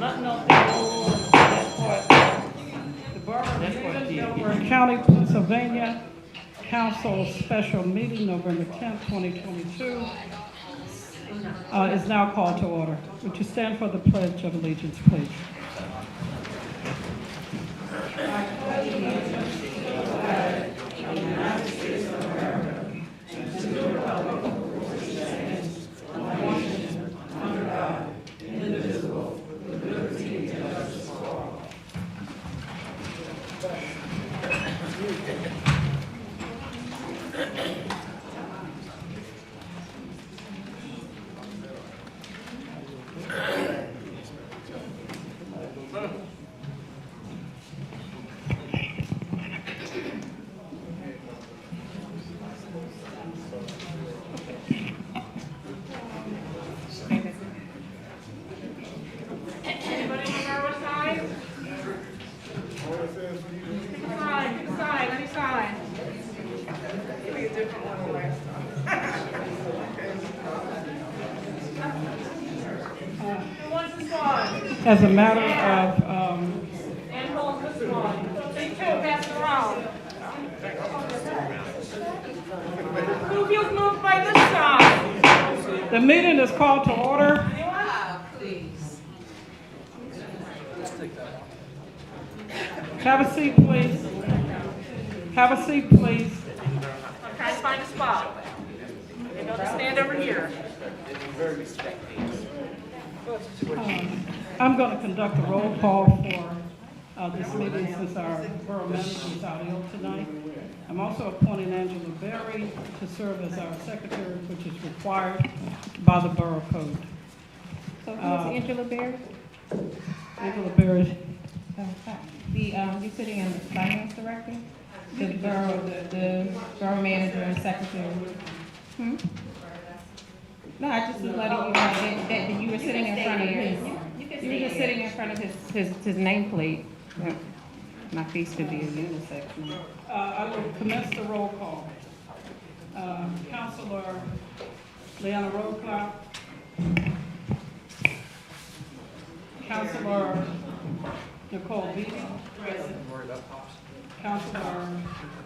nothing else been going on. That part, The Borough of that's what Yeadon, did. Delaware County, Pennsylvania, Council Special Meeting, November 10th, 2022, is now called to order. Would you stand for the Pledge of Allegiance, please? Anybody on the borough side? Pick a side, any side. Give me a different one last time. Who wants this one? As a matter of, and hold this one. Take two, pass it around. Who feels moved by this side? The meeting is called to order. Please. Have a seat, please. Have a seat, please. I'm trying to find a spot. You know, to stand over here. I'm going to conduct a roll call for this meeting since our borough manager is out ill tonight. I'm also appointing Angela Berry to serve as our secretary, which is required by the borough code. So who's Angela Beard? Angela Berry, You're sitting in the finance director? The borough manager and secretary? Hmm? No, I just was letting you know that you were sitting in front of his, you were just sitting in front of his nameplate. Yeah. My face could be a unisex now. I will commence the roll call. Councilor Leanna Roadclough. Councilor Nicole Beatty. Present. Councilor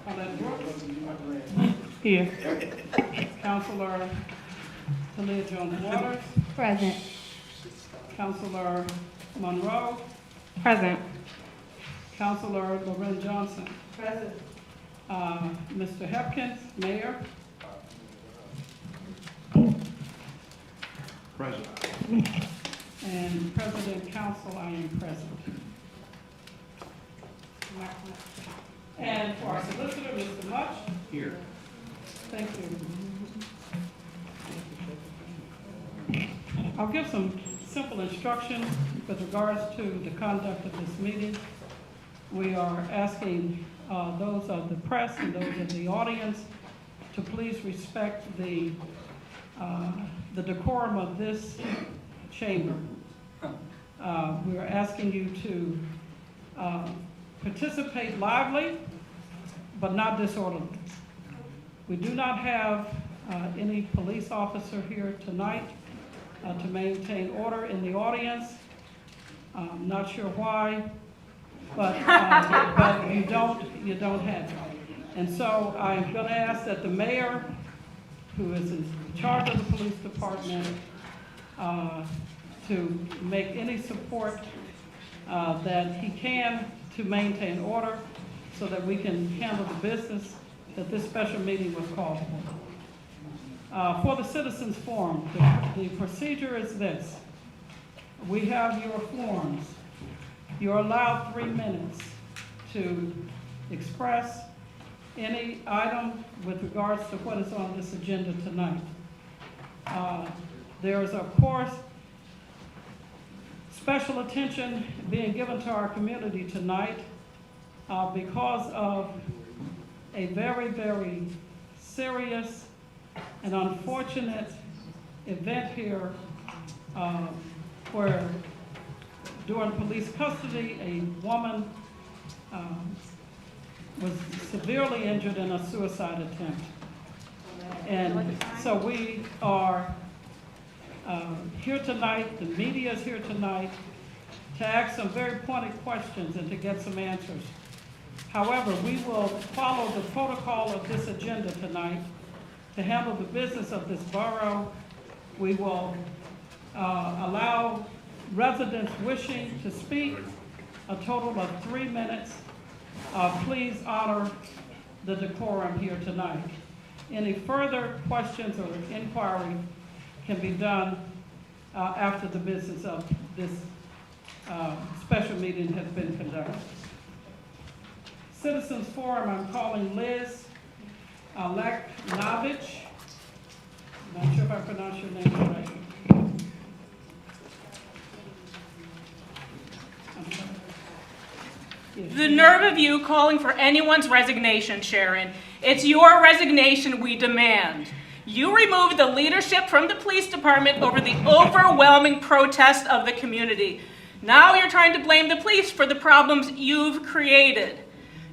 Paulette Brooks. Here. Councilor Talia Jones Waters. Present. Councilor Monroe. Present. Councilor Loren Johnson. Present. Mr. Hepkins, Mayor. Present. And President Council, I am present. And for our solicitor, Mr. Much. Here. Thank you. I'll give some simple instructions with regards to the conduct of this meeting. We are asking those of the press and those of the audience to please respect the decorum of this chamber. We are asking you to participate lively, but not disorderly. We do not have any police officer here tonight to maintain order in the audience. I'm not sure why, but you don't have it. And so I'm going to ask that the mayor, who is in charge of the police department, to make any support that he can to maintain order so that we can handle the business that this special meeting was called for. For the citizens forum, the procedure is this. We have your forms. You're allowed 3 minutes to express any item with regards to what is on this agenda tonight. There is, of course, special attention being given to our community tonight because of a very, very serious and unfortunate event here where during police custody, a woman was severely injured in a suicide attempt. And so we are here tonight, the media is here tonight, to ask some very pointed questions and to get some answers. However, we will follow the protocol of this agenda tonight to handle the business of this borough. We will allow residents wishing to speak a total of 3 minutes. Please honor the decorum here tonight. Any further questions or inquiry can be done after the business of this special meeting has been conducted. Citizens Forum, I'm calling Liz Leknovich. I'm not sure if I pronounced your name right. I'm sorry. Yes, The nerve of you calling for anyone's resignation, Sharon. It's your resignation we demand. You removed the leadership from the police department over the overwhelming protest of the community. Now you're trying to blame the police for the problems you've created.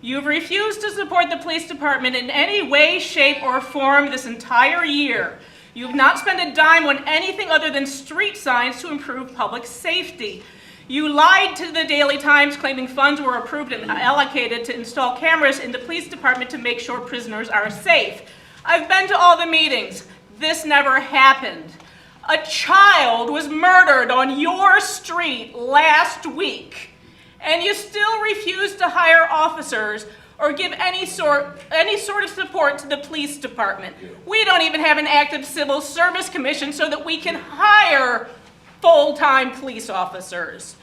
You've refused to support the police department in any way, shape, or form this entire year. You've not spent a dime on anything other than street signs to improve public safety. You lied to the Daily Times claiming funds were approved and allocated to install cameras in the police department to make sure prisoners are safe. I've been to all the meetings. This never happened. A child was murdered on your street last week, and you still refuse to hire officers or give any sort of support to the police department. We don't even have an active civil service commission so that we can hire full-time police officers.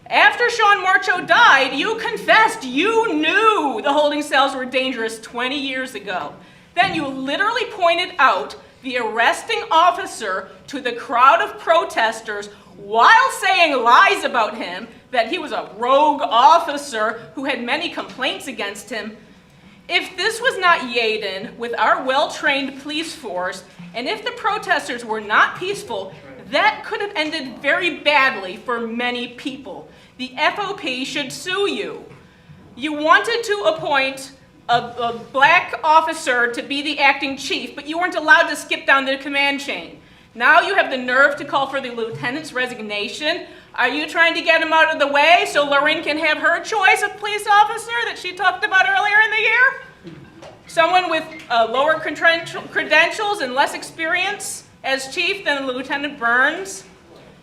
After Sean Marcho died, you confessed you knew the holding cells were dangerous 20 years ago. Then you literally pointed out the arresting officer to the crowd of protesters while saying lies about him, that he was a rogue officer who had many complaints against him. If this was not Yeadon with our well-trained police force, and if the protesters were not peaceful, that could have ended very badly for many people. The FOP should sue you. You wanted to appoint a black officer to be the acting chief, but you weren't allowed to skip down the command chain. Now you have the nerve to call for the lieutenant's resignation. Are you trying to get him out of the way so Lauren can have her choice of police officer that she talked about earlier in the year? Someone with lower credentials and less experience as chief than Lieutenant Burns?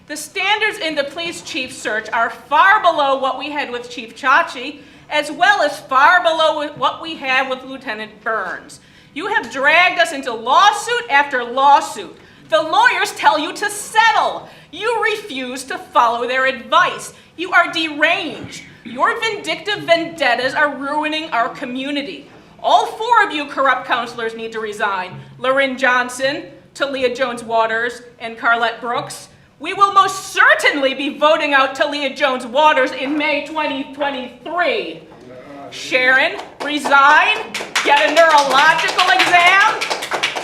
The standards in the police chief search are far below what we had with Chief Chachi, as well as far below what we have with Lieutenant Burns. You have dragged us into lawsuit after lawsuit. The lawyers tell you to settle. You refuse to follow their advice. You are deranged. Your vindictive vendettas are ruining our community. All 4 of you corrupt counselors need to resign. Lauren Johnson, Talia Jones-Waters, and Carlette Brooks. We will most certainly be voting out Talia Jones-Waters in May 2023. Sharon, resign, get a neurological exam.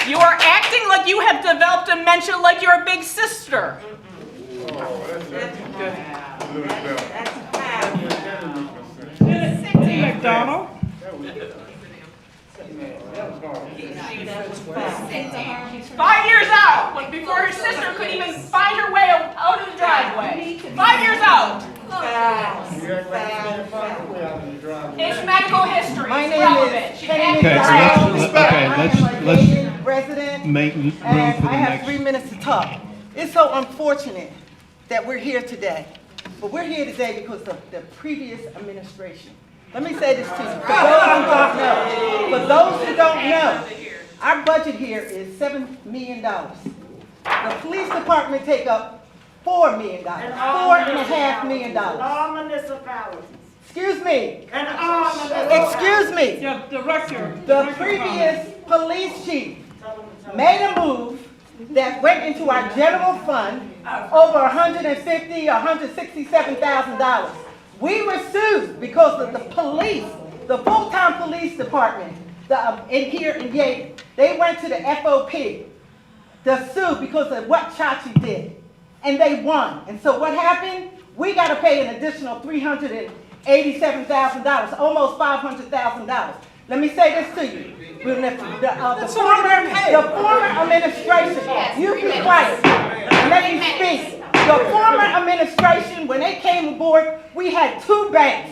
You are acting like you have developed dementia like your big sister. McDonald? 5 years out, before her sister could even find her way out of the driveway. 5 years out. It's medical history. My It's name relevant. is She Penny can't McDonald. let's Resident, make room and for I the have next. 3 minutes to talk. It's so unfortunate that we're here today, but we're here today because of the previous administration. Let me say this to you, for those who don't know, our budget here is $7 million. The police department take up $4 million, $4.5 million. All municipalities. Excuse me, And all municipalities. excuse me. Yeah, Director. The previous police chief made a move that went into our general fund over $150,000 or $167,000. We were sued because of the police, the full-time police department, in here in Yeadon. They went to the FOP to sue because of what Chachi did, and they won. And so what happened? We got to pay an additional $387,000, almost $500,000. Let me say this to you. The former administration, you be quiet and let me speak. The former administration, when they came aboard, we had 2 banks.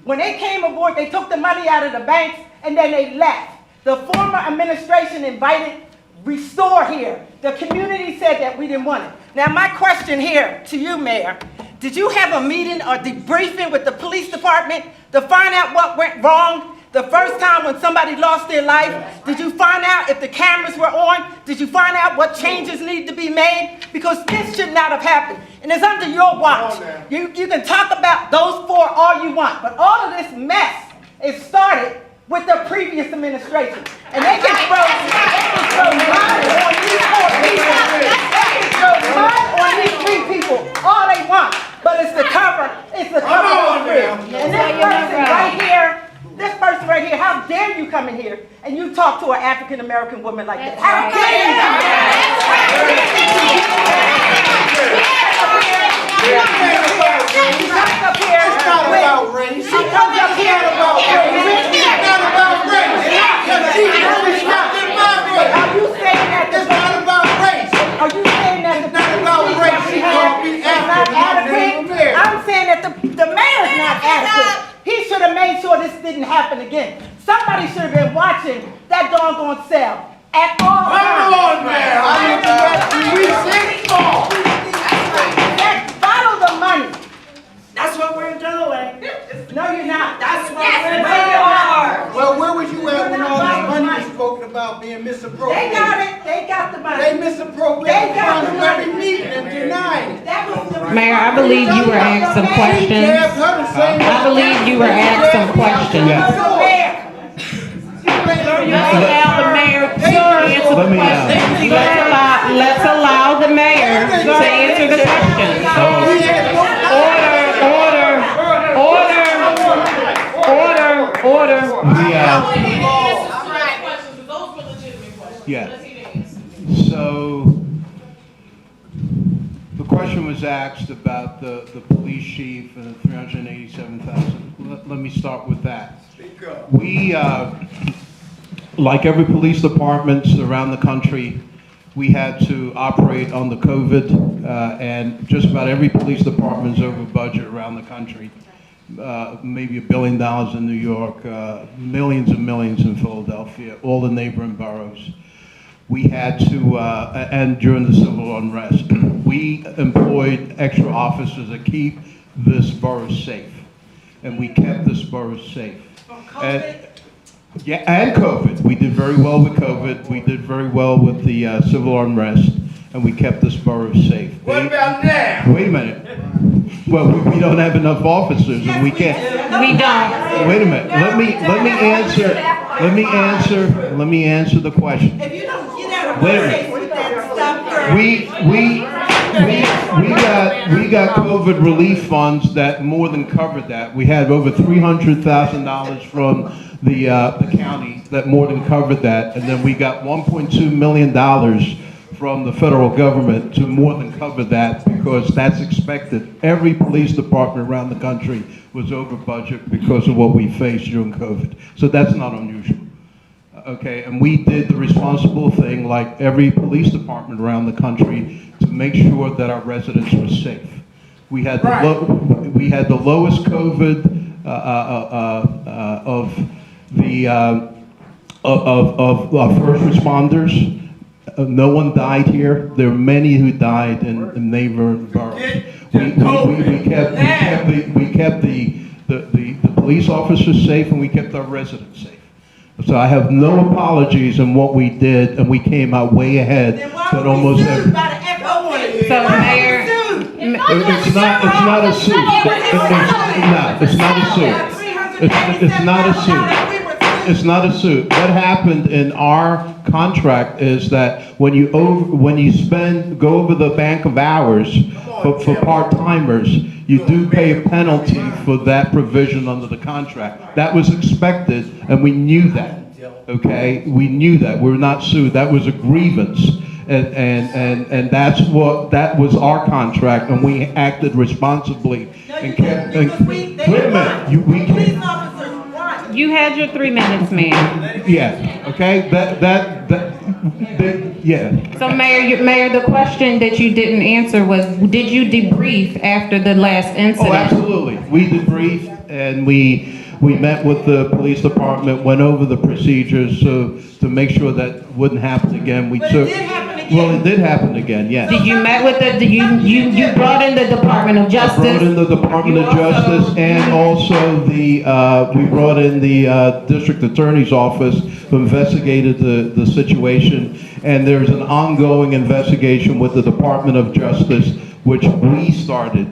When they came aboard, they took the money out of the banks and then they left. The former administration invited Restore here. The community said that we didn't want it. Now my question here to you, Mayor, did you have a meeting or debriefing with the police department to find out what went wrong the first time when somebody lost their life? Did you find out if the cameras were on? Did you find out what changes need to be made? Because this should not have happened. And it's under your watch. You can talk about those 4 all you want, but all of this mess is started with the previous administration. And they can throw mud on these 4 people. They can throw mud on these 3 people all they want. But it's the cover of the real. And this person right here, how dare you come in here and you talk to an African American woman like that? How dare you? She comes up here. It's not about race. She comes up here about race. It's not about race. Are you saying that it's not about race? Are you saying that it's not about race? She can't be not adequate. I'm saying that the mayor is not adequate. He should have made sure this didn't happen again. Somebody should have been watching that doggone cell at all times. Come on, man. Follow the money. That's what we're doing. No, you're not. That's what we're doing. Well, where was you at when all this money was spoken about being misappropriated? They got it. They got the money. They misappropriated They got funds the every money. meeting and denied it. That was the Mayor, I believe you were asked some questions. I believe you were asked some questions. Let's allow the mayor to answer the question. Let's allow the mayor to answer the question. Order. Yeah. So the question was asked about the police chief and the 387,000. Let me start with that. We, like every police department around the country, we had to operate on the COVID, and just about every police department is over budget around the country. Maybe $1 billion in New York, millions and millions in Philadelphia, all the neighboring boroughs. We had to, and during the civil unrest, we employed extra officers to keep this borough safe. And we kept this borough safe. And COVID. We did very well with COVID. We did very well with the civil unrest, and we kept this borough safe. What about now? Wait a minute. Well, we don't have enough officers, and we can't. We don't. Wait a minute. Let me answer the question. If you don't get out of Wait a my minute. face with that stuff, We got COVID relief funds that more than covered that. We had over $300,000 from the county that more than covered that, and then we got $1.2 million from the federal government to more than cover that, because that's expected. Every police department around the country was over budget because of what we faced during COVID. So that's not unusual. Okay, and we did the responsible thing, like every police department around the country, to make sure that our residents were safe. We had the lowest COVID of our first responders. No one died here. There were many who died in neighboring boroughs. We kept the police officers safe, and we kept our residents safe. So I have no apologies in what we did, and we came out way ahead. But almost every. So, Mayor, It's not a suit. It's not a suit. It's not a suit. It's not a suit. What happened in our contract is that when you go over the bank of hours for part-timers, you do pay a penalty for that provision under the contract. That was expected, and we knew that. Okay, we knew that. We were not sued. That was a grievance, and that was our contract, and we acted responsibly and kept. Wait a minute, you had your 3 minutes, ma'am. Yeah. Okay. Yeah. So Mayor, the question that you didn't answer was, did you debrief after the last Oh, incident? absolutely. We debriefed and we met with the police department, went over the procedures to make sure that wouldn't happen again. But it did happen again. Well, it did happen again, yes. Did you met with you brought in the Department of Justice? Brought in the Department You of Justice also- and also we brought in the District Attorney's Office who investigated the situation. And there's an ongoing investigation with the Department of Justice, which we started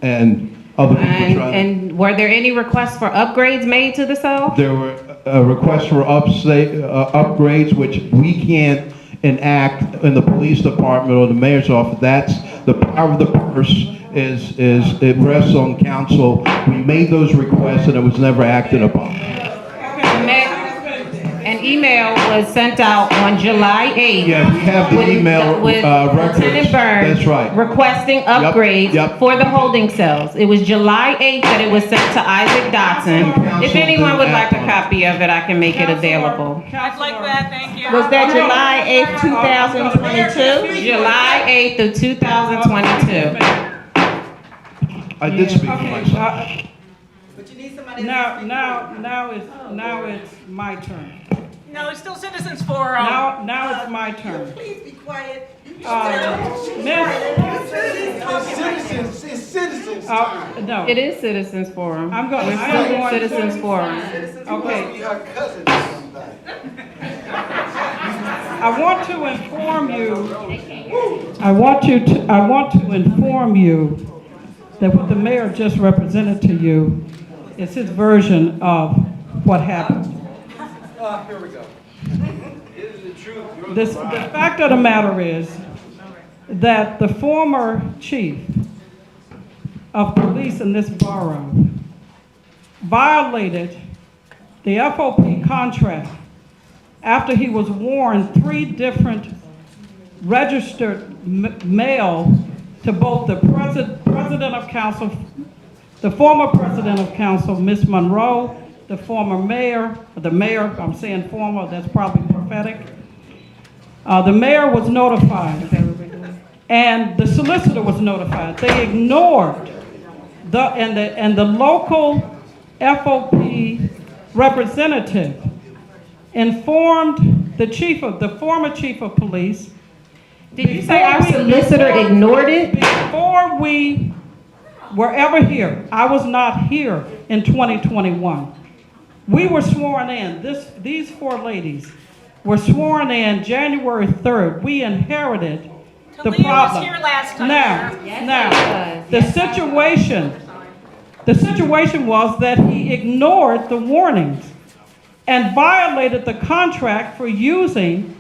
and other people tried. And were there any requests for upgrades made to the cell? There were requests for upgrades, which we can't enact in the police department or the mayor's office. That's the power of the purse. It rests on council. We made those requests and it was never acted upon. An email was sent out on July 8th. Yeah, we have the email with records. Lieutenant Burns. That's right. Requesting upgrades yep. for the holding cells. It was July 8th that it was sent to Isaac Dotson. If anyone would like a copy of it, I can make it available. I'd like that, thank you. Was that July 8th, 2022? July 8th of 2022. I did speak for Okay, myself. But you need somebody. now it's my turn. No, it's still Citizens Forum. Now it's my turn. Please be quiet. Miss, It's citizens time. no, It is Citizens Forum. I'm going, We're I still am in going Citizens to, Forum. okay. Be her cousin or somebody. I want to inform you that what the mayor just represented to you is his version of what happened. Here we go. The fact of the matter is that the former chief of police in this borough violated the FOP contract after he was warned 3 different registered mail to both the president of council, the former president of council, Ms. Monroe, the former mayor, I'm saying former, that's probably prophetic. The mayor was notified, and the solicitor was notified. They ignored the local FOP representative informed the former chief of police. Did you say our solicitor ignored it? Before we were ever here, I was not here in 2021. We were sworn in, these 4 ladies were sworn in January 3rd. We inherited the Talia problem. was here last time. Now, Yes, the situation was that he ignored the warnings and violated the contract for using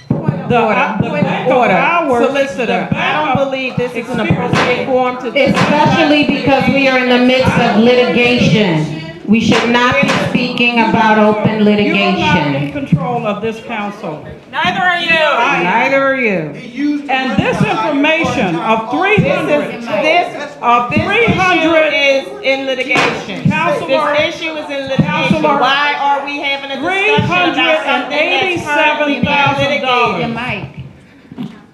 the back of hours. Solicitor, I don't believe this is an appropriate forum to. Especially because we are in the midst of litigation. We should not be speaking about open You are not in litigation. control of this council. Neither are you. Neither are you. He used the And money this to hire information part-time of 300, This 300 issue is in litigation. Counselor- This issue is in litigation. Counselor- Why are we having a discussion about something that's currently being $387,000. litigated?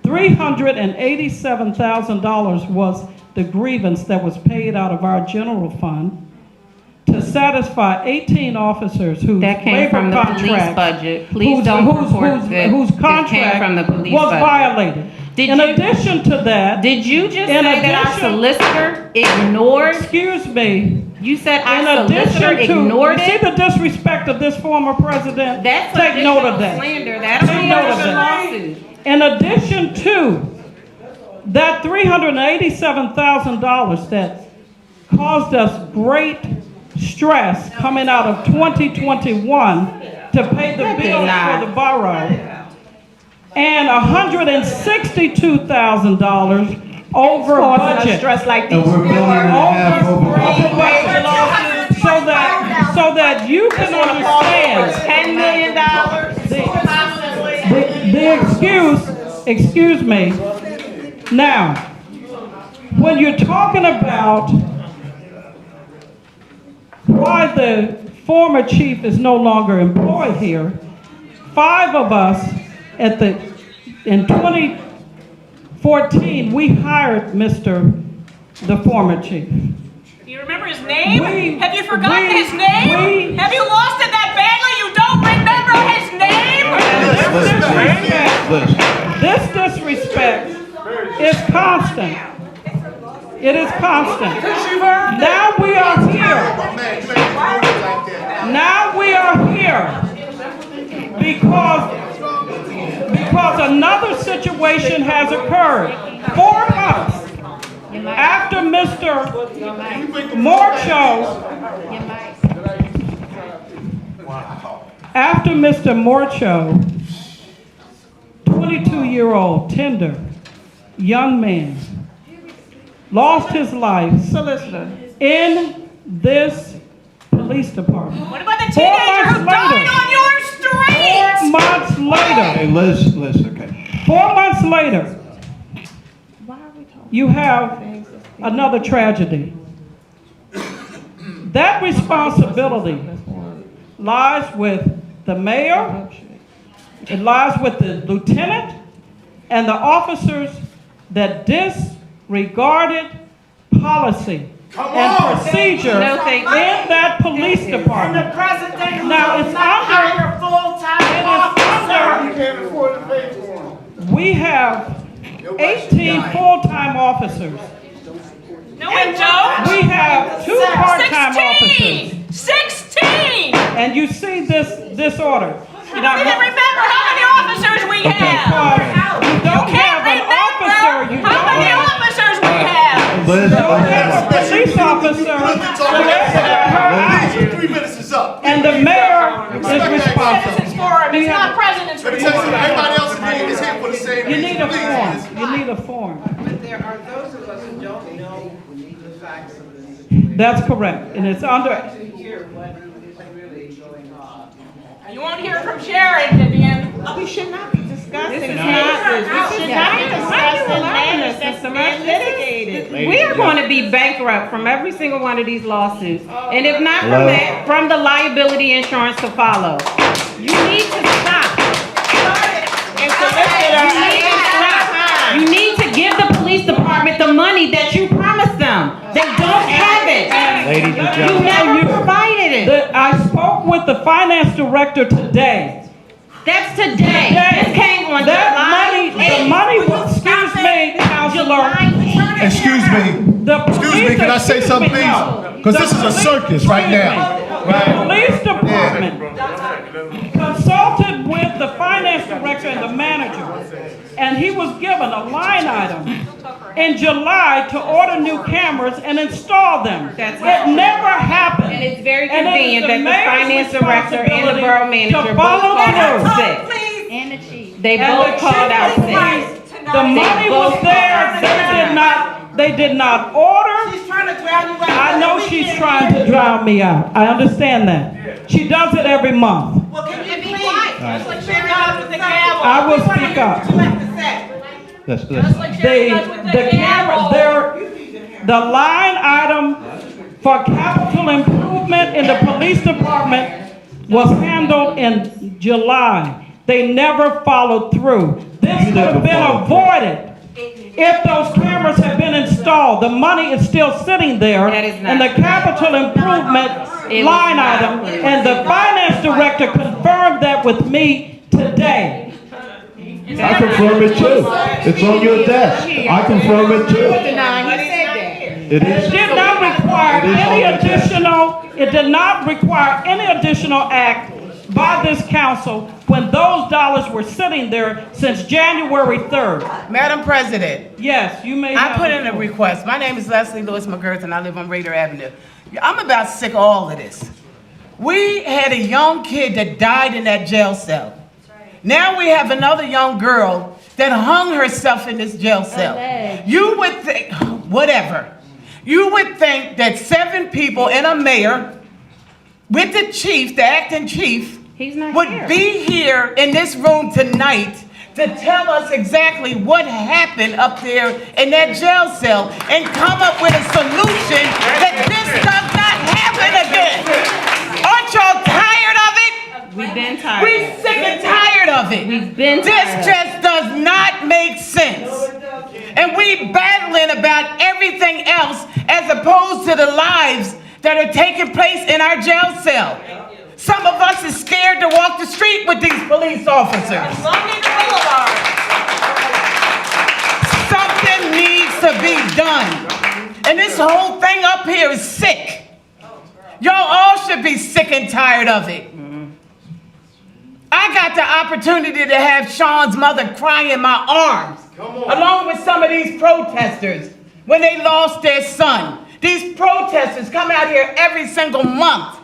$387,000 was the grievance that was paid out of our general fund to satisfy 18 officers whose That came labor from the police contract, budget. Please don't report that whose it came contract from the police was budget. violated. In addition to that, Did you just say In that our addition- solicitor ignored? excuse me, You said in our solicitor addition to, ignored you see it? the disrespect of this former president? That's Take note of additional that. slander. That'll Take be note of another that. lawsuit. In addition to that $387,000 that caused us great stress coming out of 2021 to pay the That did bills not. for the borough, and $162,000 over Causing us budget. stress like And these. we're $1.5 million over budget. So that you can understand $10 million. excuse me. Now, when you're talking about why the former chief is no longer employed here, 5 of us at the In 2014, we hired the former chief. Do you remember his name? We- Have you forgotten we- his name? we- Have you lost it that badly you don't remember his name? This disrespect is constant. It is constant. Now we are here. Now we are here because another situation has occurred. 4 months after Mr. Morcho, 22-year-old tender young man, lost his life in this police department. What about the teenager who died on your street? 4 months later. Hey, Liz, okay. 4 months later, you have another tragedy. That responsibility lies with the mayor, it lies with the lieutenant, and the officers that disregarded policy and procedure in that police And the department. president Now, will it's not under- hire full-time officers. We have 18 full-time officers. No, we don't. We have 2 part-time officers. 16! And you see this order. You don't even remember how many officers we have. You don't have an officer. You How don't many have officers we have? Liz, a police officer. Your 3 minutes is up. And the mayor is responsible. Citizens Forum, it's not President's Let me tell you something, Forum. everybody else is here for the same You reason. need a Please. form. You need a form. But there are those of us who don't know the facts of the situation. That's correct. And it's under, To hear what is really going on. You won't hear from Sharon, Vivian. We should not be discussing This is matters. We should not be discussing matters that's been litigated. We are going to be bankrupt from every single one of these lawsuits. And if not from that, from the liability insurance to follow. You need to stop. You need to give the police department the money that you promised them. They don't have it. Ladies and You gentlemen. never provided it. I spoke with the finance director today. That's today. This came on That July money, the money was, excuse me, Counselor. Excuse me, excuse me, can I say something, please? Because this is a circus right now. The police department consulted with the finance director and the manager, and he was given a line item in July to order new cameras and install them. That's It right. never happened. And it's very And it is convenient the that the mayor's finance director and the responsibility borough to manager both follow called out through. sick. And the chief. They And both the called out chief sick. The money was there, they did not order. She's trying to drown you out. I know she's trying to drown me out. I understand that. She does it every month. Well, can you Be please? quiet. Just like Sharon does with the gavel. I will speak up. What you have to say? Let's, Just like Sharon does with The camera, the line item for capital improvement in the police department was handled in July. They never followed through. This could have been avoided if those cameras had been installed. The money is still sitting there That is not in the capital improvement It was line not. item, and the finance director confirmed that with me today. I confirm it too. It's on your desk. I confirm it too. It is. It did not require any additional, it did not require any additional act by this council when those dollars were sitting there since January 3rd. Madam President, Yes, you may I have. put in a request. My name is Leslie Lewis McGirth, and I live on Raider Avenue. I'm about sick of all of this. We had a young kid that died in that jail cell. Now we have another young girl that hung herself in this jail cell. You would think, whatever. You would think that 7 people and a mayor with the chief, the acting chief, He's not would here. be here in this room tonight to tell us exactly what happened up there in that jail cell and come up with a solution that this does not happen again. Aren't y'all tired of it? We've been tired. We're sick and tired of it. We've been This tired. just does not that are taking place in our jail cell. Some of us is scared to walk the street with these police officers. Something needs to be done. And this whole thing up here is sick. Y'all all should be sick and tired of it. I got the opportunity to have Sean's mother cry in my arms, along with some of these protesters, when they lost their son. These protesters come out here every single month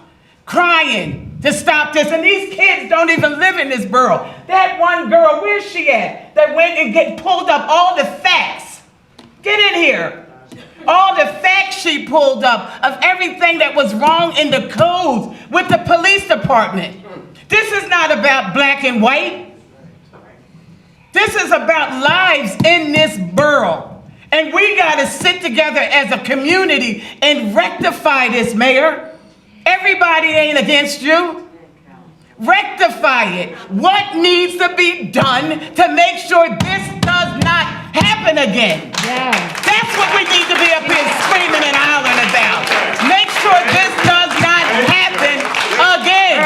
crying to stop this, and these kids don't even live in this borough. That one girl, where's she at, that went and pulled up all the facts. Get in here. All the facts she pulled up of everything that was wrong in the codes with the police department. This is not about black and white. This is about lives in this borough. And we got to sit together as a community and rectify this, Mayor. Everybody ain't against you. Rectify it. What needs to be done to make sure this does not happen again? Yeah. That's what we need to be up here screaming and hollering about. Make sure this does not happen again.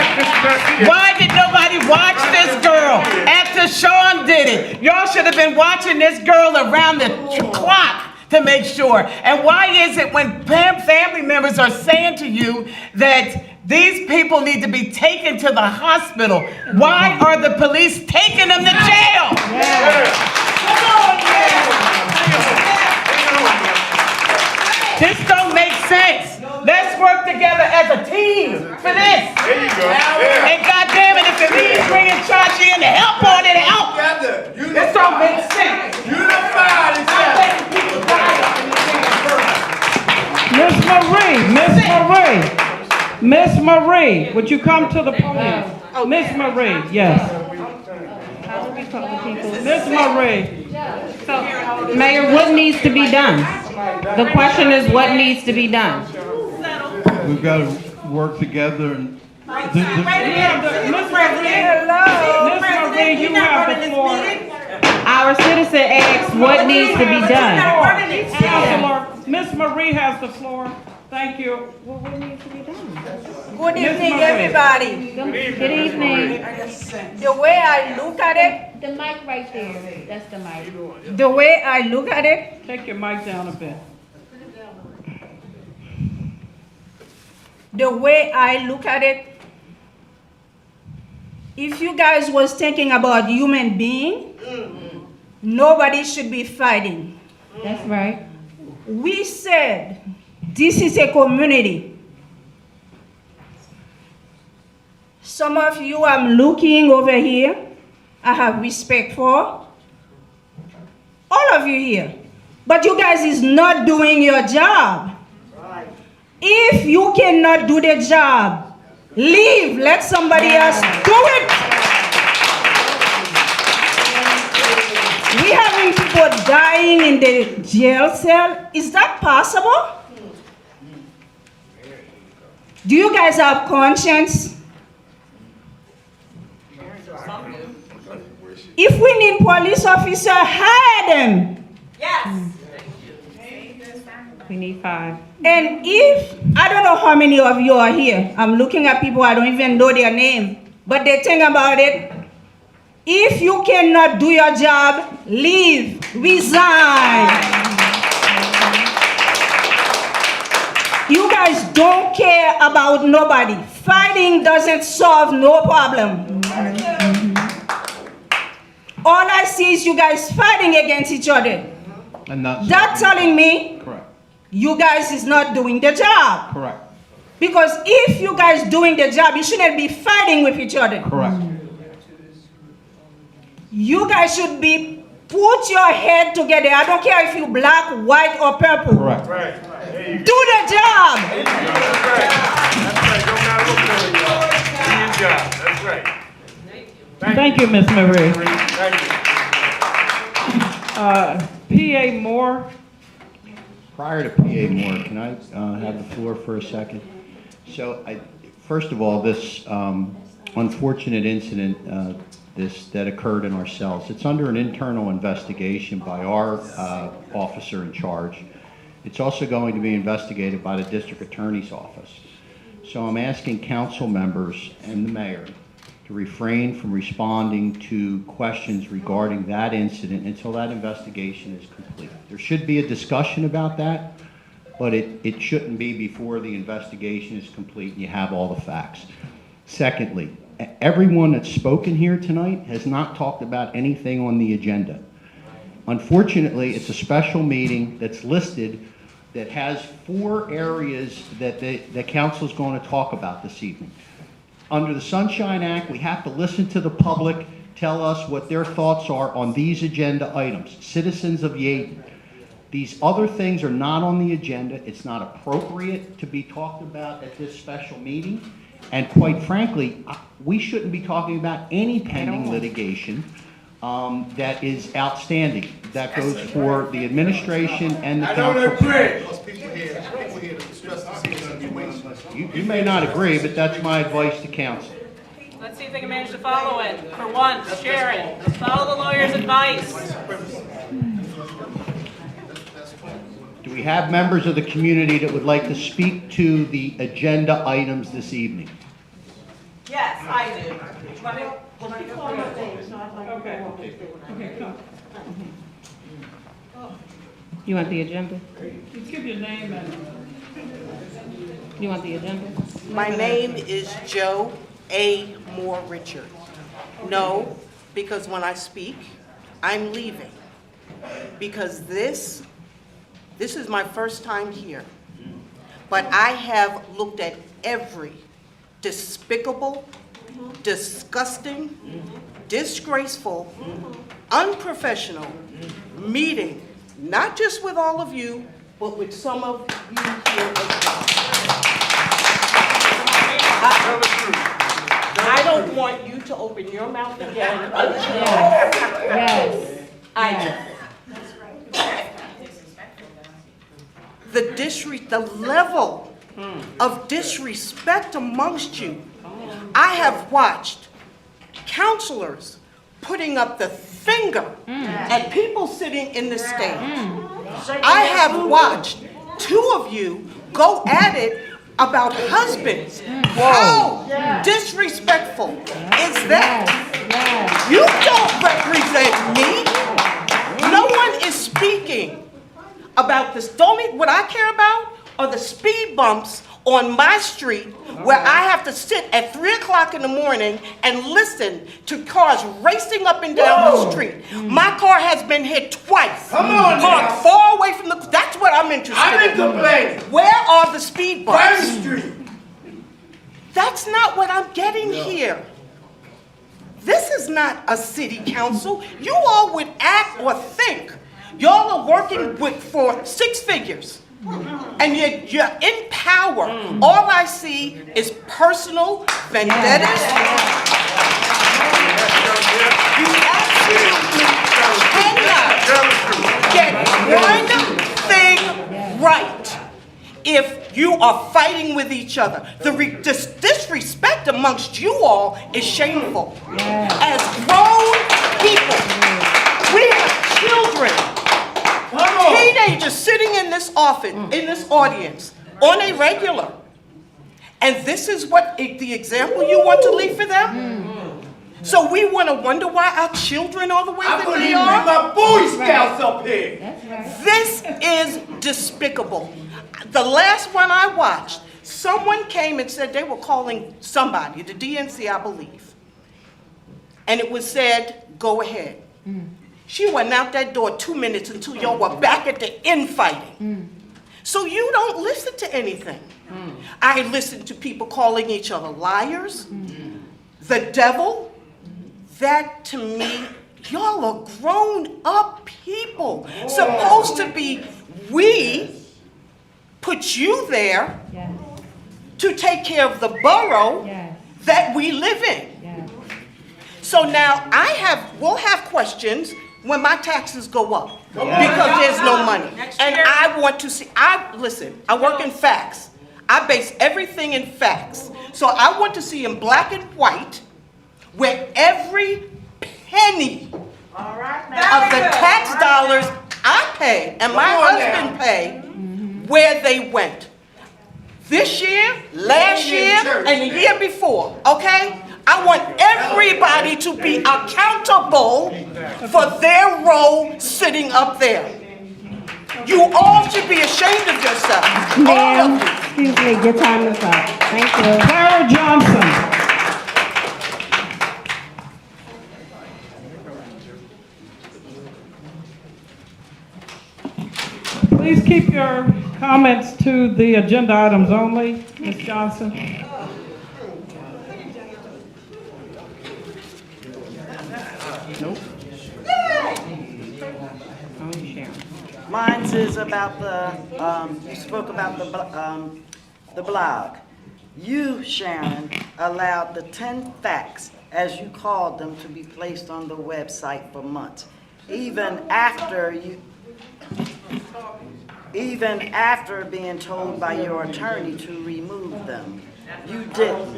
Why did nobody watch this girl after Sean did it? Y'all should have been watching this girl around the clock to make sure. And why is it when family members are saying to you that these people need to be taken to the hospital, why are the police taking them to jail? This don't make sense. Let's work together as a team for this. There you go. And goddamn it, if it means bringing Chachi in to help on it, help. This don't make sense. Unified. I'm letting people die up in this damn borough. Miss Marie, would you come to the podium? Miss Marie, yes. How do we call the people? Miss Marie. So, Mayor, what needs to be done? The question is, what needs to be done? We've got to work together and. Miss Marie, you have the floor. Our citizen asks, what needs to be done? Councilor, Miss Marie has the floor. Thank you. Well, what needs to be done? Good Miss evening, Marie. everybody. Good evening. The way I look at it, The mic right there, that's the mic. the way I look at it, Take your mic down a bit. the way I look at it, if you guys was thinking about human being, nobody should be fighting. That's right. We said this is a community. Some of you I'm looking over here, I have respect for. All of you here. But you guys is not doing your job. If you cannot do the job, leave. Let somebody else do it. We having people dying in the jail cell. Is that possible? Do you guys have conscience? If we need police officer, hire them. We need 5. And if, I don't know how many of you are here. I'm looking at people, I don't even know their name. But they think about it. If you cannot do your job, leave, resign. You guys don't care about nobody. Fighting doesn't solve no problem. All I see is you guys fighting against each other. And That's telling me correct. you guys is not doing the job. Correct. Because if you guys doing the job, you shouldn't be fighting with each other. Correct. You guys should be put your head together. I don't care if you black, white, or purple. Correct. Do the job. That's right. Thank you, Miss Marie. Thank you. PA Moore. Prior to PA Moore, can I have the floor for a second? So, first of all, this unfortunate incident that occurred in our cells, it's under an internal investigation by our officer in charge. It's also going to be investigated by the district attorney's office. So I'm asking council members and the mayor to refrain from responding to questions regarding that incident until that investigation is complete. There should be a discussion about that, but it shouldn't be before the investigation is complete and you have all the facts. Secondly, everyone that's spoken here tonight has not talked about anything on the agenda. Unfortunately, it's a special meeting that's listed that has 4 areas that the council is going to talk about this evening. Under the Sunshine Act, we have to listen to the public tell us what their thoughts are on these agenda items. Citizens of Yeadon. These other things are not on the agenda. It's not appropriate to be talked about at this special meeting. And quite frankly, we shouldn't be talking about any pending litigation that is outstanding. That goes for the administration and the council. You may not agree, but that's my advice to council. Let's see if they can manage to follow it. For once, Sharon, follow the lawyer's advice. Do we have members of the community that would like to speak to the agenda items this evening? Yes, I do. Okay, come. You want the agenda? Just give your name and. You want the agenda? My name is Joe A. Moore Richard. No, because when I speak, I'm leaving. Because this is my first time here. But I have looked at every despicable, disgusting, disgraceful, unprofessional meeting, not just with all of you, but with some of you here as well. I don't want you to open your mouth again until Yes. the level of disrespect amongst you. I have watched counselors putting up the finger at people sitting in the stage. I have watched 2 of you go at it about husbands. How disrespectful is that? You don't represent me. No one is speaking about this. What I care about are the speed bumps on my street where I have to sit at 3 o'clock in the morning and listen to cars racing up and down the street. My car has been hit twice. Come on, parked far away from the. That's what I'm interested I've been complaining. Where are the speed bumps? Private Street. That's not what I'm getting here. This is not a city council. You all would act or think y'all are working for 6 figures. And you're in power. All I see is personal vendettas. You absolutely cannot get one thing right if you are fighting with each other. The disrespect amongst you all is shameful. As grown people, we have children. Teenagers sitting in this office, in this audience, on a regular. And this is what the example you want to leave for them? So we want to wonder why our children are the way that they are? My Boy Scouts up here. This is despicable. The last one I watched, someone came and said they were calling somebody, the DNC, I believe. And it was said, go ahead. She went out that door 2 minutes until y'all were back at the infighting. So you don't listen to anything. I listen to people calling each other liars, the devil. That to me, y'all are grown up people. Supposed to be, we put you there to take care of the borough that we live in. So now we'll have questions when my taxes go up because there's no money. And I want to see, listen, I work in facts. I base everything in facts. So I want to see in black and white where every penny of the tax dollars I pay and my husband pay where they went. This year, last year, and the year before, okay? I want everybody to be accountable for their role sitting up there. You all should be ashamed of yourself. Ma'am, excuse me, your time is up. Thank you. Clara Johnson. Please keep your comments to the agenda items only, Ms. Johnson. Mine is about you spoke about the blog. You, Sharon, allowed the 10 facts, as you called them, to be placed on the website for months, even after being told by your attorney to remove them. You didn't.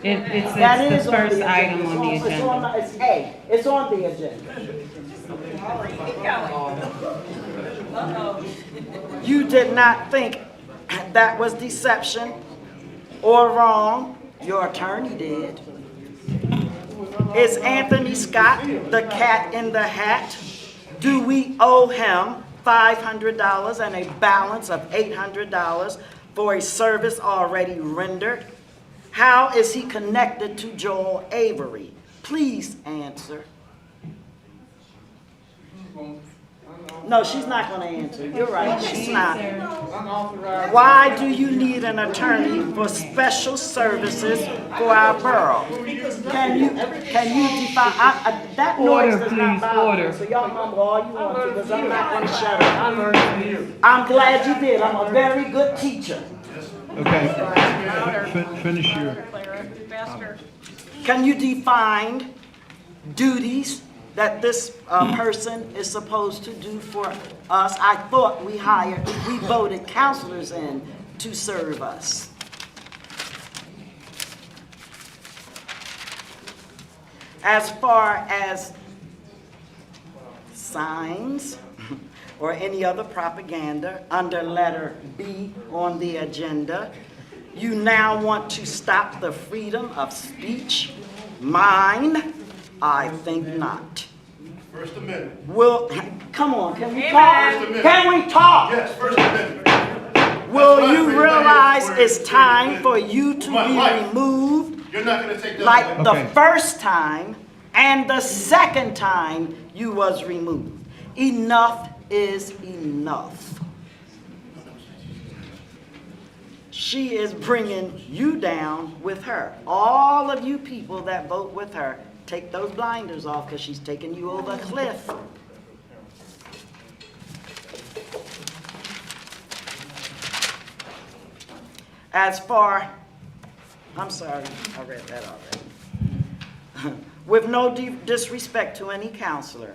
It's That the is on first the item agenda. on the agenda. It's A. It's on the agenda. You did not think that was deception or wrong. Your attorney did. Is Anthony Scott the cat in the hat? Do we owe him $500 and a balance of $800 for a service already rendered? How is he connected to Joel Avery? Please answer. No, she's not going to answer. You're right, she's not. Why do you need an attorney for special services for our borough? Can you define, that noise does not bother me, so y'all mumble all you want to, because I'm not going to shut up. I'm glad you did. I'm a very good teacher. Okay, finish your... Can you define duties that this person is supposed to do for us? I thought we voted counselors in to serve us. As far as signs or any other propaganda under letter B on the agenda, you now want to stop the freedom of speech? Mine? I think not. First Amendment. Well, come on, can we talk? Can we talk? Yes, First Amendment. Will you realize it's time for you to be removed? You're not going to take that like away. the first time and the second time you was removed. Enough is enough. She is bringing you down with her. All of you people that vote with her, take those blinders off, because she's taking you over a cliff. As far, I'm sorry, I read that already. With no disrespect to any counselor,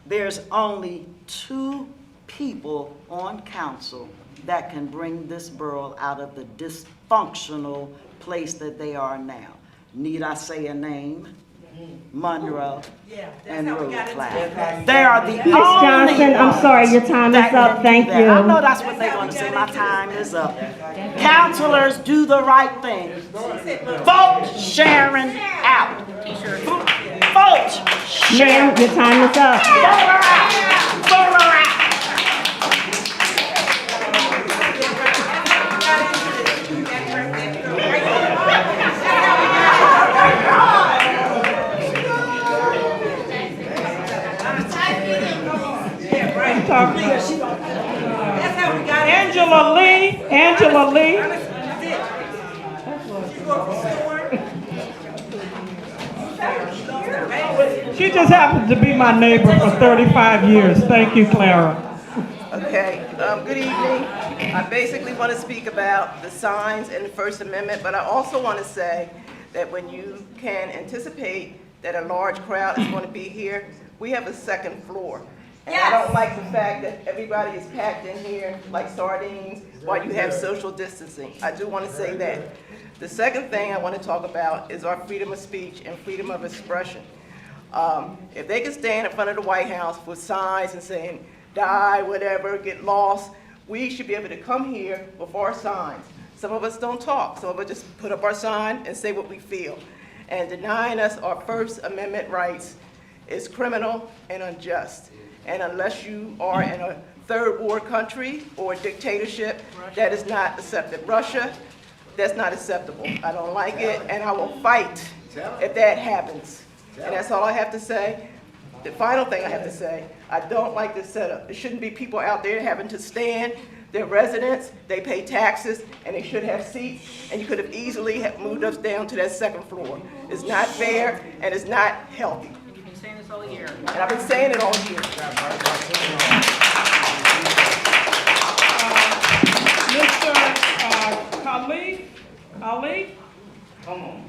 there's only 2 people on council that can bring this borough out of the dysfunctional place that they are now. Need I say a name? Monroe and Road Class. They are the only Ms. Johnson, I'm sorry, your time is up. Thank you. I know that's what they want to say. My time is up. Counselors, do the right thing. Vote Sharon out. Vote Sharon. Ma'am, your time is up. Vote her out. Vote her out. Angela Lee. She just happened to be my neighbor for 35 years. Thank you, Clara. Okay, good evening. I basically want to speak about the signs and the First Amendment, but I also want to say that when you can anticipate that a large crowd is going to be here, we have a second floor. And I don't like the fact that everybody is packed in here like sardines while you have social distancing. I do want to say that. The second thing I want to talk about is our freedom of speech and freedom of expression. If they can stand in front of the White House with signs and saying, die, whatever, get lost, we should be able to come here with our signs. Some of us don't talk. Some of us just put up our sign and say what we feel. And denying us our First Amendment rights is criminal and unjust. And unless you are in a third world country or a dictatorship, that is not accepted. Russia, that's not acceptable. I don't like it, and I will fight if that happens. And that's all I have to say. The final thing I have to say, I don't like this setup. There shouldn't be people out there having to stand. They're residents, they pay taxes, and they should have seats, and you could have easily have moved us down to that second floor. It's not fair, and it's not healthy. You've been saying this all year. And I've been saying it all year. Mr. Ali? Come on.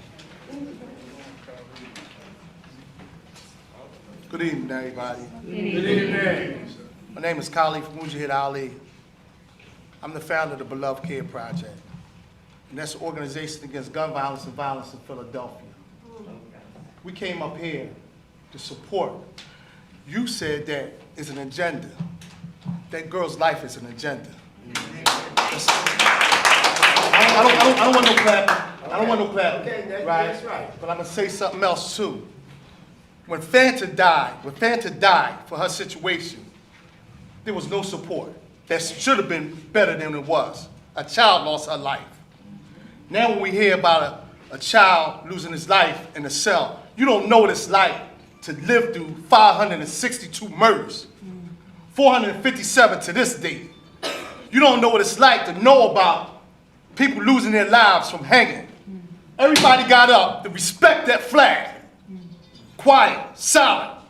Good evening, everybody. Good evening. My name is Khalif Mujahid Ali. I'm the founder of the Beloved Care Project, and that's an organization against gun violence and violence in Philadelphia. We came up here to support. You said that is an agenda. That girl's life is an agenda. I don't want no clapping. I don't want no clapping. Okay, right? That's right. But I'm gonna say something else too. When Fanta died for her situation, there was no support. That should have been better than it was. A child lost her life. Now when we hear about a child losing his life in a cell, you don't know what it's like to live through 562 murders, 457 to this day. You don't know what it's like to know about people losing their lives from hanging. Everybody got up to respect that flag. Quiet, silent.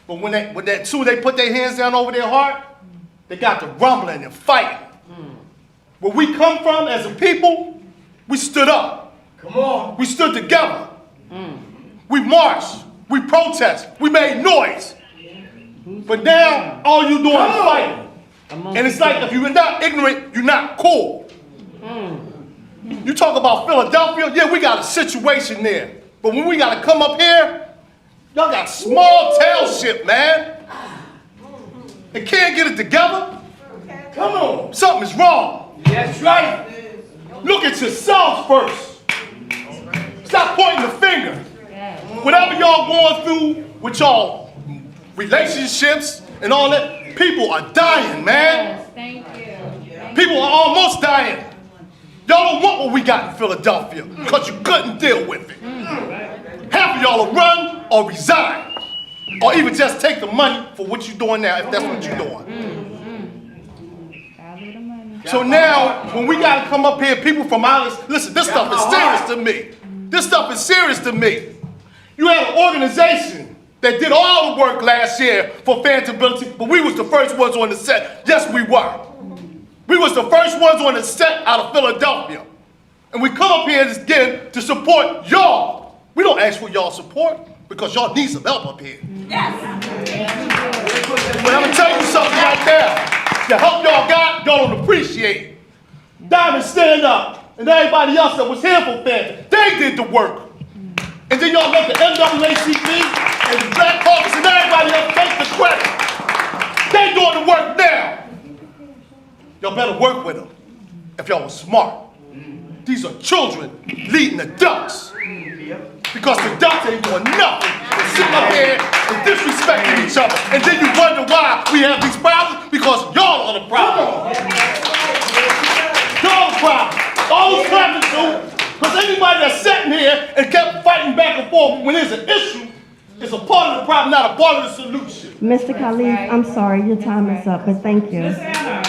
But when they put their hands down over their heart, they got to rumbling and fighting. Where we come from as a people, we stood up. Come on. We stood together. We marched. We protested. We made noise. But now, all you doing is fighting. And it's like if you're not ignorant, you're not cool. You talk about Philadelphia, yeah, we got a situation there. But when we got to come up here, y'all got small township, man. And can't get it together? Come on. Something's wrong. That's right. Look at yourselves first. Stop pointing the finger. Whatever y'all going through with y'all relationships and all that, people are dying, man. Thank you. People are almost dying. Y'all don't want what we got in Philadelphia because you couldn't deal with it. Half of y'all will run or resign. Or even just take the money for what you're doing now, if that's what you're doing. So now, when we got to come up here, people from out, listen, this stuff is serious to me. This stuff is serious to me. You had an organization that did all the work last year for Fantability, but we was the first ones on the set. Yes, we were. We was the first ones on the set out of Philadelphia. And we come up here again to support y'all. We don't ask for y'all support because y'all need some help up here. Yes. But I'm gonna tell you something right there. The help y'all got, y'all don't appreciate. Diamond stand up, and everybody else that was here for Fanta, they did the work. And then y'all let the NAACP and the Black Caucus and everybody else take the credit. They doing the work now. Y'all better work with them if y'all was smart. These are children leading the ducks. Because the ducks ain't doing nothing but sitting up here and disrespecting each other. And then you wonder why we have these problems, because y'all are the problem. Y'all the problem. All those clapping too, because anybody that's sitting here and kept fighting back and forth when there's an issue is a part of the problem, not a part of the solution. Mr. Khalif, I'm sorry, your time is up, but thank you. Ms. Anna.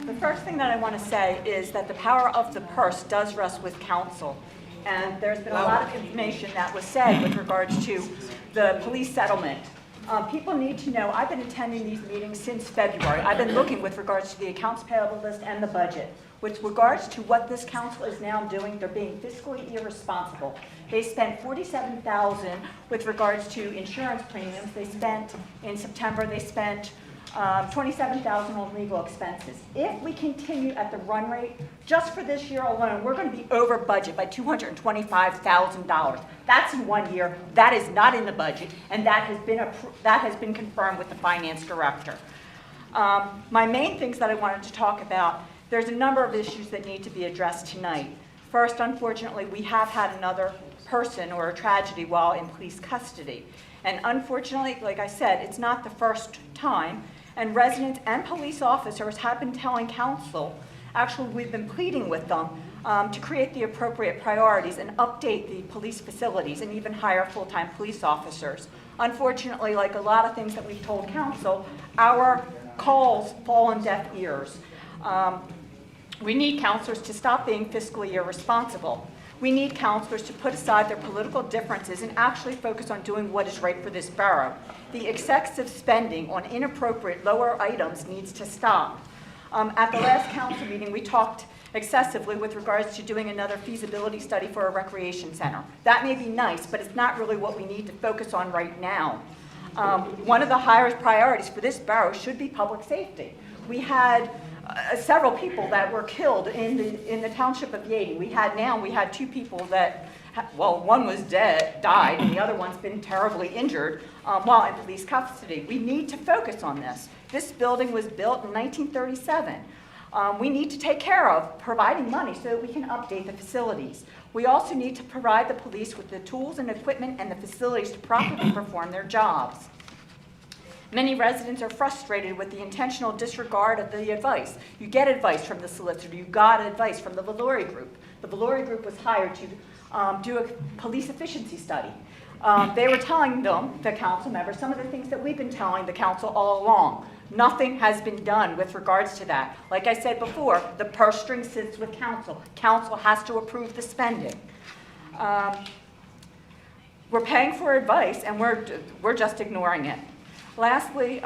The first thing that I want to say is that the power of the purse does rest with council. And there's been a lot of information that was said with regards to the police settlement. People need to know, I've been attending these meetings since February. I've been looking with regards to the accounts payable list and the budget. With regards to what this council is now doing, they're being fiscally irresponsible. They spent $47,000 with regards to insurance premiums. They spent, in September, they spent $27,000 on legal expenses. If we continue at the run rate, just for this year alone, we're going to be over budget by $225,000. That's in 1 year. That is not in the budget, and that has been confirmed with the finance director. My main things that I wanted to talk about, there's a number of issues that need to be addressed tonight. First, unfortunately, we have had another person or a tragedy while in police custody. And unfortunately, like I said, it's not the first time, and residents and police officers have been telling council, actually we've been pleading with them, to create the appropriate priorities and update the police facilities and even hire full-time police officers. Unfortunately, like a lot of things that we've told council, our calls fall on deaf ears. We need counselors to stop being fiscally irresponsible. We need counselors to put aside their political differences and actually focus on doing what is right for this borough. The excessive spending on inappropriate lower items needs to stop. At the last council meeting, we talked excessively with regards to doing another feasibility study for a recreation center. That may be nice, but it's not really what we need to focus on right now. One of the highest priorities for this borough should be public safety. We had several people that were killed in the township of Yeadon. We had 2 people that, well, one was died, and the other one's been terribly injured while in police custody. We need to focus on this. This building was built in 1937. We need to take care of providing money so that we can update the facilities. We also need to provide the police with the tools and equipment and the facilities to properly perform their jobs. Many residents are frustrated with the intentional disregard of the advice. You get advice from the solicitor, you got advice from the Valori Group. The Valori Group was hired to do a police efficiency study. They were telling them, the council members, some of the things that we've been telling the council all along. Nothing has been done with regards to that. Like I said before, the purse string sits with council. Council has to approve the spending. We're paying for advice and we're just ignoring it. Lastly,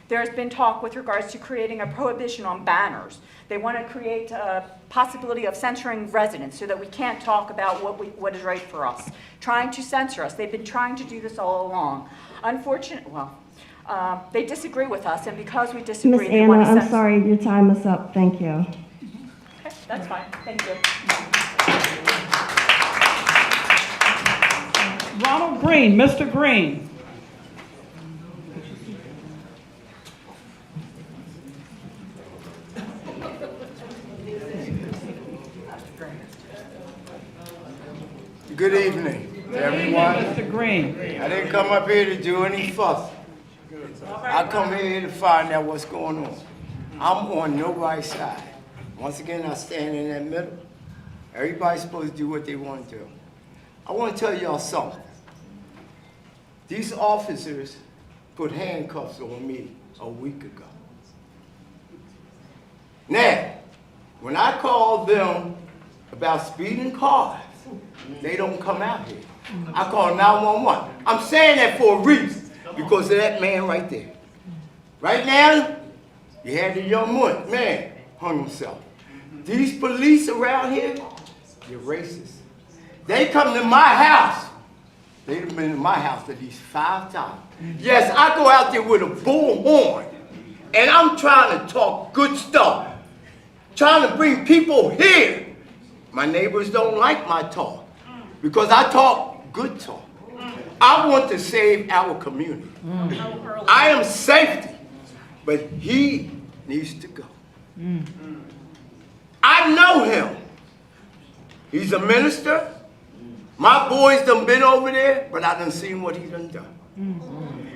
there's been talk with regards to creating a prohibition on banners. They want to create a possibility of censoring residents so that we can't talk about what is right for us. Trying to censor us. They've been trying to do this all along. Unfortunately, they disagree with us, and because we disagree, Ms. they Anna, want to I'm censor. sorry, your time is up. Thank you. Okay, that's fine. Thank you. Ronald Green, Mr. Green. Good evening, everyone. Mr. Green. I didn't come up here to do any fuss. I come here to find out what's going on. I'm on nobody's side. Once again, I stand in that middle. Everybody's supposed to do what they want to do. I want to tell y'all something. These officers put handcuffs on me a week ago. Now, when I call them about speeding cars, they don't come out here. I call 911. I'm saying that for a reason, because of that man right there. Right now, you had the young man hung himself. These police around here, they're racist. They come to my house. They've been in my house at least 5 times. Yes, I go out there with a bullhorn, and I'm trying to talk good stuff, trying to bring people here. My neighbors don't like my talk, because I talk good talk. I want to save our community. I am safety, but he needs to go. I know him. He's a minister. My boys done been over there, but I done seen what he done done.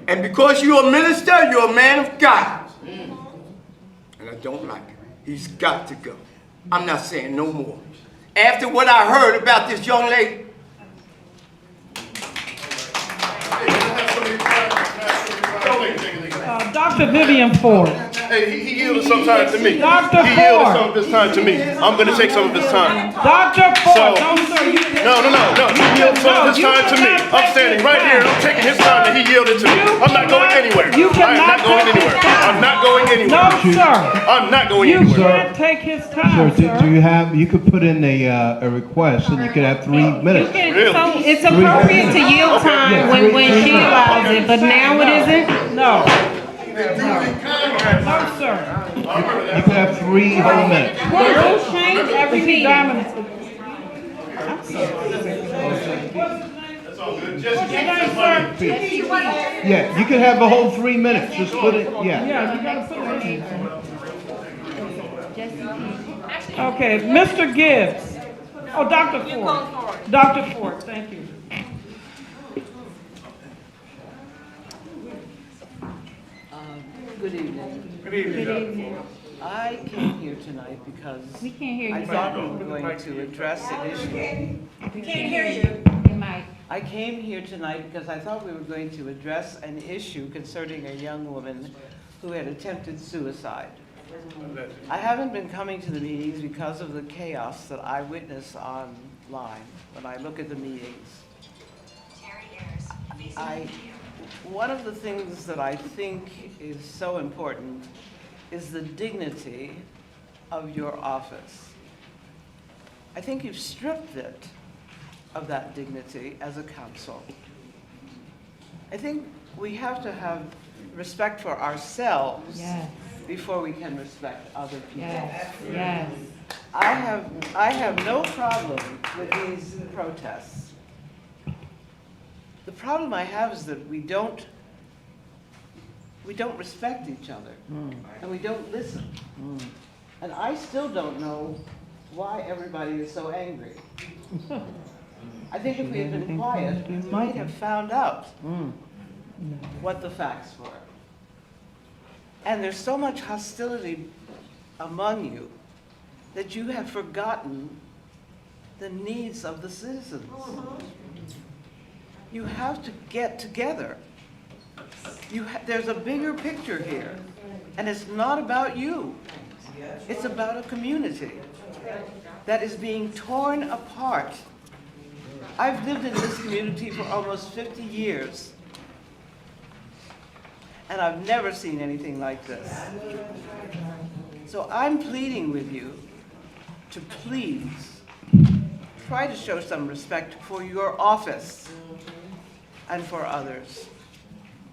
And because you're a minister, you're a man of God. And I don't like it. He's got to go. I'm not saying no more. After what I heard about this young lady, Dr. Vivian Ford. Hey, he yielded some time to me. Dr. He yielded Ford. some of his time to me. I'm gonna take some of his time. Dr. So, Ford, no, sir, you no. He yielded some of his time to me. I'm standing right here. I'm taking his time that he yielded to me. I'm not going anywhere. You I am not cannot going take his anywhere. time. I'm not going anywhere. No, sir. I'm not going You anywhere. can't take his Sir, time, do you have, you could put in a request and you could have 3 minutes. Really? It's appropriate to yield time when she allows it, but now it isn't? No. No, sir. You could have 3 whole minutes. The rules change every Mr. meeting. Diamond, That's all good. what's Just your name, sir? Yeah, you could have a whole 3 minutes. Just put it, yeah. Yeah, you gotta put it in. Okay, Mr. Gibbs. Oh, Dr. Ford. Dr. Ford, thank you. Good evening. Good evening, Dr. Ford. I came here tonight because We can't hear I you. thought we were going to address an issue. We can't hear you. Mike. I came here tonight because I thought we were going to address an issue concerning a young woman who had attempted suicide. I haven't been coming to the meetings because of the chaos that I witness online when I look at the meetings. One of the things that I think is so important is the dignity of your office. I think you've stripped it of that dignity as a council. I think we have to have respect for ourselves before we can respect other people. Yes. I have no problem with these protests. The problem I have is that we don't respect each other, and we don't listen. And I still don't know why everybody is so angry. I think if we had been quiet, we might have found out what the facts were. And there's so much hostility among you that you have forgotten the needs of the citizens. You have to get together. There's a bigger picture here, and it's not about you. It's about a community that is being torn apart. I've lived in this community for almost 50 years, and I've never seen anything like this. So I'm pleading with you to please try to show some respect for your office and for others.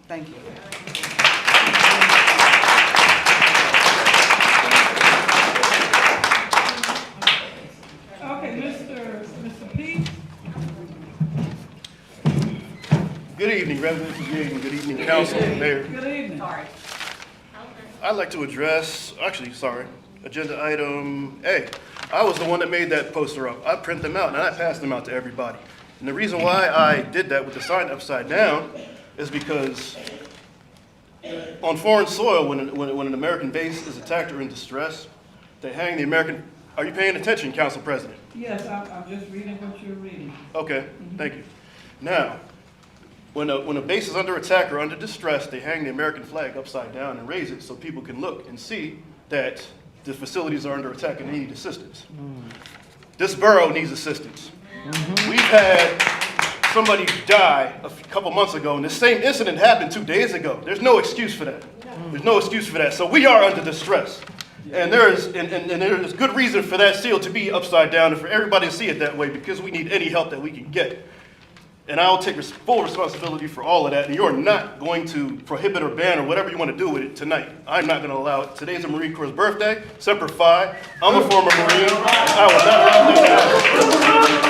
Thank you. Okay, Mr. P. Good evening, residents of Yeadon. Good evening, council, mayor. Good evening. I'd like to address, agenda item A. I was the one that made that poster up. I print them out and I passed them out to everybody. And the reason why I did that with the sign upside down is because on foreign soil, when an American base is attacked or in distress, they hang the American. Are you paying attention, Council President? Yes, I'm just reading what you're reading. Okay, thank you. Now, when a base is under attack or under distress, they hang the American flag upside down and raise it so people can look and see that the facilities are under attack and they need assistance. This borough needs assistance. We've had somebody die a couple months ago, and the same incident happened 2 days ago. There's no excuse for that. There's no excuse for that. So we are under distress. And there is good reason for that seal to be upside down and for everybody to see it that way, because we need any help that we can get. And I'll take full responsibility for all of that. And you're not going to prohibit or ban or whatever you want to do with it tonight. I'm not going to allow it. Today's a Marine Corps' birthday, Semper Fi. I'm a former Marine. I will not allow this to happen.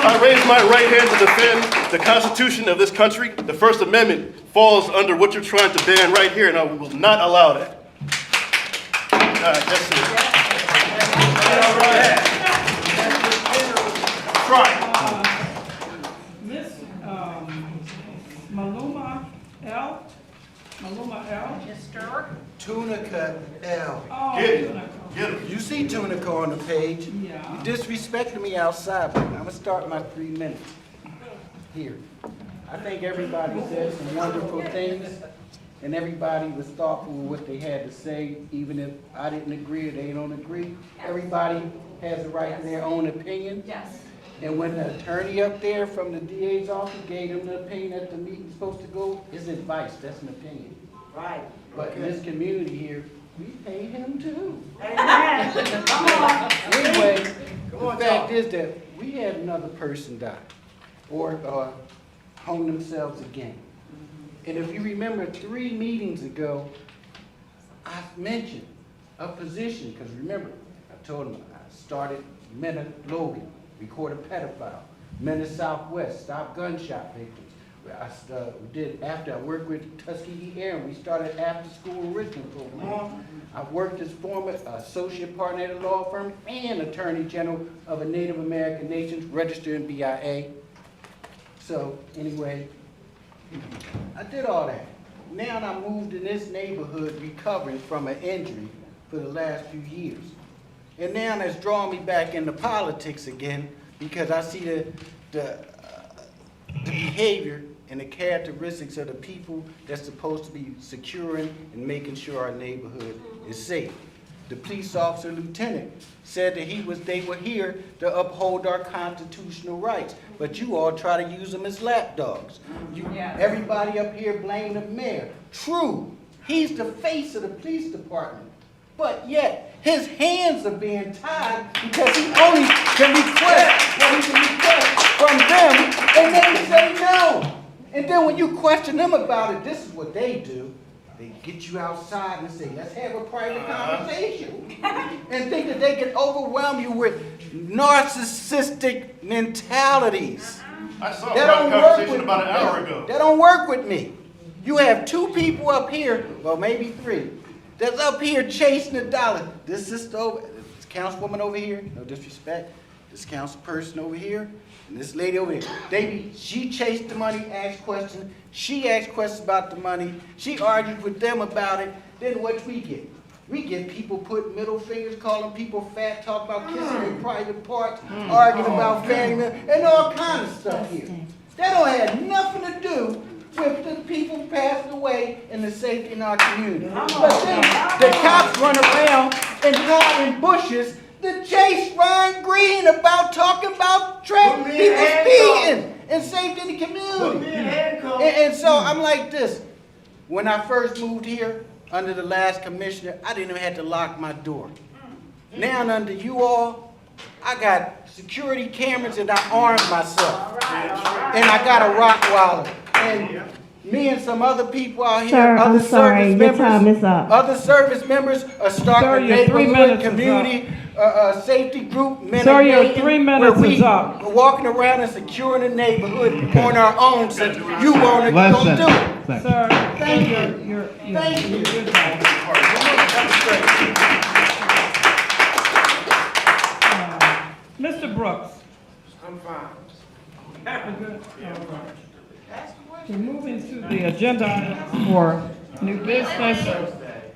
I raise my right hand to defend the Constitution of this country. The First Amendment falls under what you're trying to ban right here, and I will not allow that. All right, that's it. Try. Miss Maluma L. Mr. Tunica L. Oh, Get it. Tunica. Get it. You see Tunica on the page. Yeah. You disrespected me outside, but I'm gonna start my 3 minutes here. I think everybody said some wonderful things. and everybody was thoughtful of what they had to say, even if I didn't agree or they don't agree. Everybody has a right to their own opinion. Yes. And when the attorney up there from the DA's office gave them the opinion that the meeting's supposed to go, it's advice, that's an opinion. Right. But in this community here, we pay him too. Amen. Come on. Anyway, the fact is that we had another person die or hung themselves again. And if you remember 3 meetings ago, I mentioned a position, because remember, I told them I started Men of Logan, recorded pedophile, Men of Southwest, stop gunshot victims. I did, after I worked with Tuskegee Airmen, we started after school enrichment program. I worked as former associate partner at a law firm and attorney general of a Native American nation registered in BIA. So anyway, I did all that. Now I moved in this neighborhood recovering from an injury for the last few years. And now that's drawing me back into politics again because I see the behavior and the characteristics of the people that's supposed to be securing and making sure our neighborhood is safe. The police officer lieutenant said that they were here to uphold our constitutional rights, but you all try to use them as lapdogs. Everybody up here blame the mayor. True, he's the face of the police department, but yet his hands are being tied because he only can request what he can request from them, and they say no. And then when you question them about it, this is what they do. They get you outside and say, let's have a private conversation. And think that they can overwhelm you with narcissistic mentalities. I saw a private conversation about an hour ago. That don't work with me. You have 2 people up here, well maybe 3, that's up here chasing the dollar. This sister over, this councilwoman over here, no disrespect, this council person over here, and this lady over here. She chased the money, asked questions. She asked questions about the money. She argued with them about it. Then what we get? We get people putting middle fingers, calling people fat, talking about kissing in private parts, arguing about family, and all kinds of stuff here. That don't have nothing to do with the people passing away and the safety in our community. But then the cops run around and hide in bushes to chase Ron Green about talking about people speeding and safety in the community. And so I'm like this. When I first moved here under the last commissioner, I didn't even have to lock my door. Now under you all, I got security cameras and I armed myself. And I got a Rottweiler. And me and some other people out here, Sir, other I'm sorry, service your members, time is up. other service members are starting a neighborhood community safety group, Sir, your 3 minutes is up. We're walking around and securing the neighborhood on our own. So you want to don't do it. Sir, Thank you. Thank you. Mr. Brooks. I'm fine. We're good? All right. We're moving to the agenda items for new business.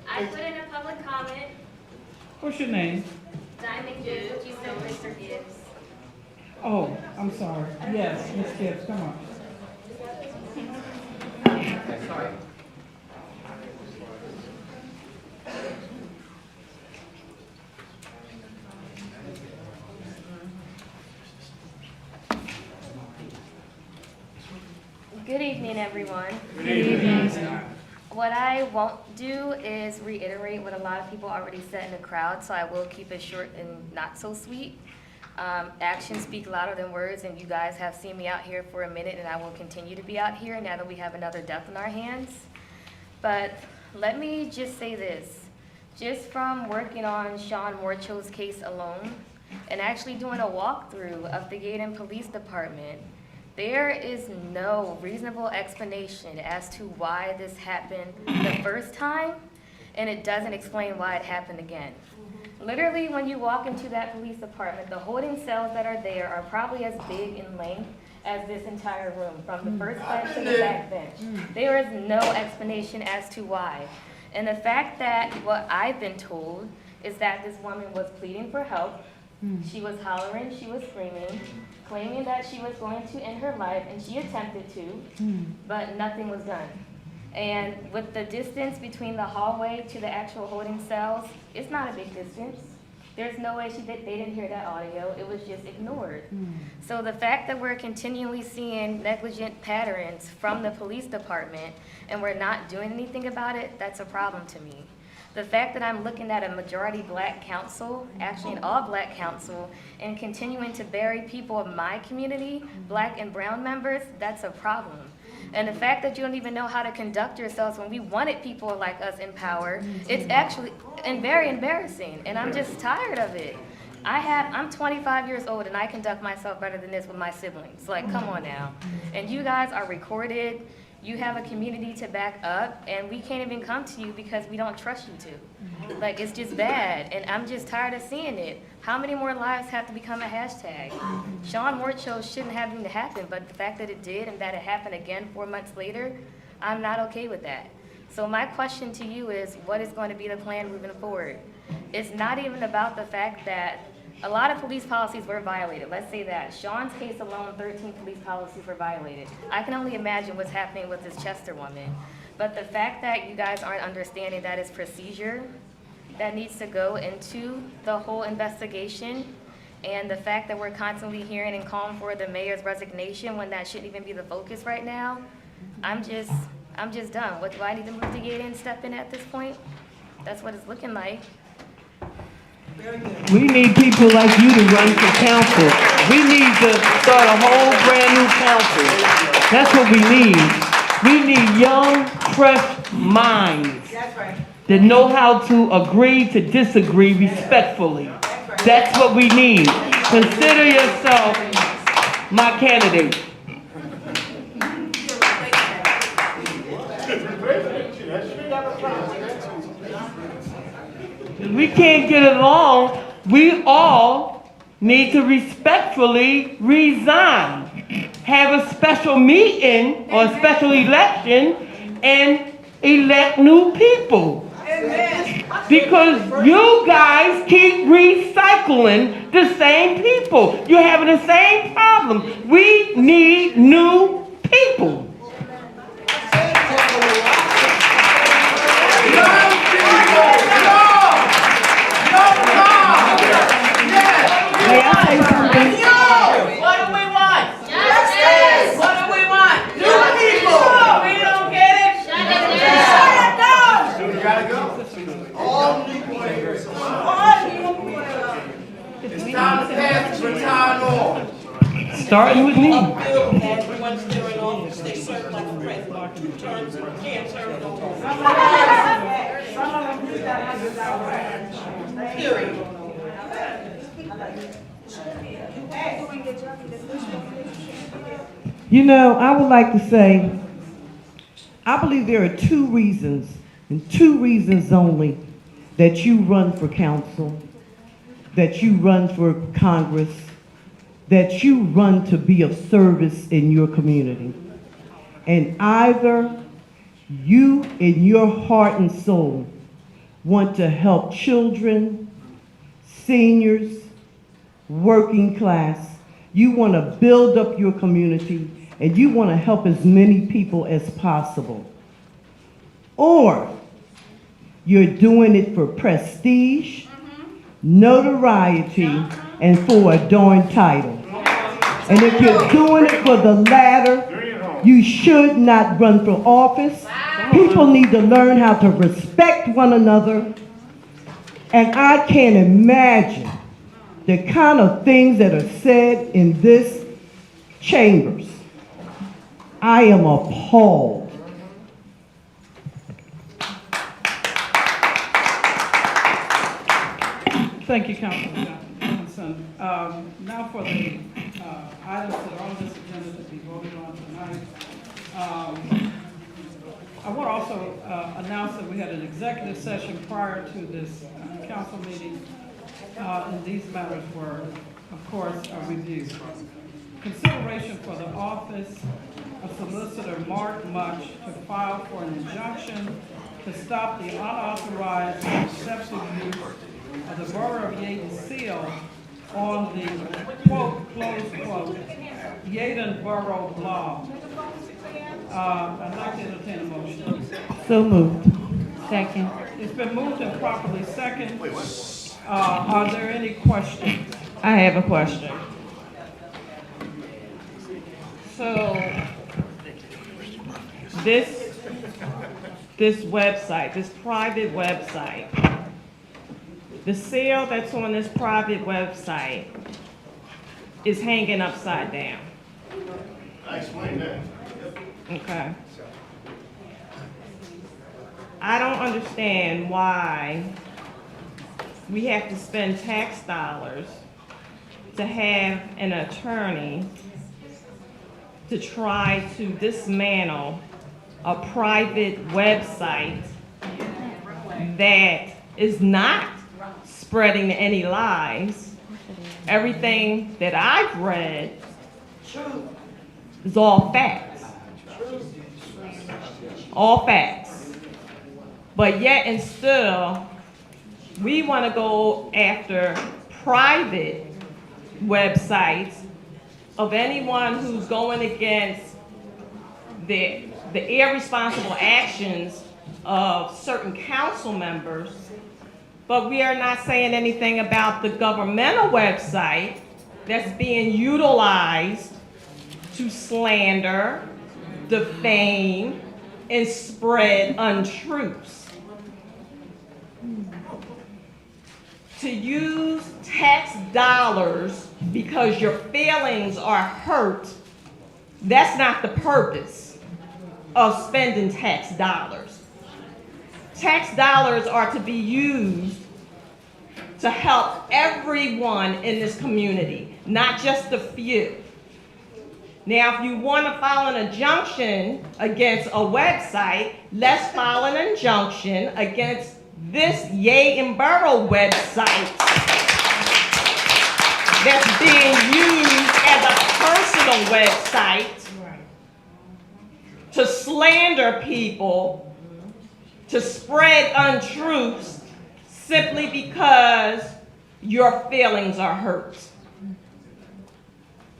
I put in a public comment. What's your name? Diamond Gibbs. You said Mr. Gibbs. Oh, I'm sorry. Yes, Ms. Gibbs, come on. Good evening, everyone. Good evening. What I won't do is reiterate what a lot of people already said in the crowd, so I will keep it short and not so sweet. Actions speak louder than words, and you guys have seen me out here for a minute, and I will continue to be out here now that we have another death in our hands. But let me just say this. Just from working on Sean Morcho's case alone, and actually doing a walkthrough of the Yeadon Police Department, there is no reasonable explanation as to why this happened the first time, and it doesn't explain why it happened again. Literally, when you walk into that police department, the holding cells that are there are probably as big in length as this entire room, from the first bench to the back bench. There is no explanation as to why. And the fact that what I've been told is that this woman was pleading for help. She was hollering, she was screaming, claiming that she was going to end her life, and she attempted to, but nothing was done. And with the distance between the hallway to the actual holding cells, it's not a big distance. There's no way they didn't hear that audio. It was just ignored. So the fact that we're continually seeing negligent patterns from the police department and we're not doing anything about it, that's a problem to me. The fact that I'm looking at a majority black council, actually an all black council, and continuing to bury people of my community, black and brown members, that's a problem. And the fact that you don't even know how to conduct yourselves when we wanted people like us in power, it's actually very embarrassing, and I'm just tired of it. I'm 25 years old and I conduct myself better than this with my siblings. Like, come on now. And you guys are recorded, you have a community to back up, and we can't even come to you because we don't trust you to. Like, it's just bad, and I'm just tired of seeing it. How many more lives have to become a hashtag? Sean Moore show shouldn't have even happened, but the fact that it did and that it happened again 4 months later, I'm not okay with that. So my question to you is, what is going to be the plan moving forward? It's not even about the fact that a lot of police policies were violated. Let's say that. Sean's case alone, 13 police policies were violated. I can only imagine what's happening with this Chester woman. But the fact that you guys aren't understanding that it's procedure that needs to go into the whole investigation, and the fact that we're constantly hearing and calling for the mayor's resignation when that shouldn't even be the focus right now, I'm just done. What do I need to move to Yeadon and step in at this point? That's what it's looking like. We need people like you to run for council. We need to start a whole brand new council. That's what we need. We need young, fresh minds that know how to agree to disagree respectfully. That's what we need. Consider yourself my candidate. We can't get along. We all need to respectfully resign. Have a special meeting or a special election and elect new people. Because you guys keep recycling the same people. You're having the same problem. We need new people. What do we want? Justice! What do we want? New people! We don't get it? Shut it down! You gotta go. All new players. It's time to pass the baton on. Starting with me. Once they're in office, they serve like a president. 2 terms and you can't serve no more. Period. You know, I would like to say, I believe there are 2 reasons, and 2 reasons only, that you run for council, that you run for Congress, that you run to be of service in your community. And either you in your heart and soul want to help children, seniors, working class, you want to build up your community, and you want to help as many people as possible. Or you're doing it for prestige, notoriety, and for a darn title. And if you're doing it for the latter, you should not run for office. People need to learn how to respect one another. And I can't imagine the kind of things that are said in this chambers. I am appalled. Thank you, Councilman Johnson. Now for the items that are on this agenda to be voted on tonight. I want to also announce that we had an executive session prior to this council meeting, and these matters were, of course, reviewed. Consideration for the office of Solicitor Mark Much to file for an injunction to stop the unauthorized excessive use of the Borough of Yeadon seal on the, quote, close quote, Yeadon Borough blog. I'd like to entertain a motion. So moved. Second. It's been moved and properly second. Are there any questions? I have a question. So, this website, this private website, the sale that's on this private website is hanging upside down. I explained that. Okay. I don't understand why we have to spend tax dollars to have an attorney to try to dismantle a private website that is not spreading any lies. Everything that I've read is all facts. All facts. But yet and still, we want to go after private websites of anyone who's going against the irresponsible actions of certain council members, but we are not saying anything about the governmental website that's being utilized to slander, defame, and spread untruths. To use tax dollars because your feelings are hurt, that's not the purpose of spending tax dollars. Tax dollars are to be used to help everyone in this community, not just a few. Now, if you want to file an injunction against a website, let's file an injunction against this Yeadon Borough website that's being used as a personal website to slander people, to spread untruths simply because your feelings are hurt.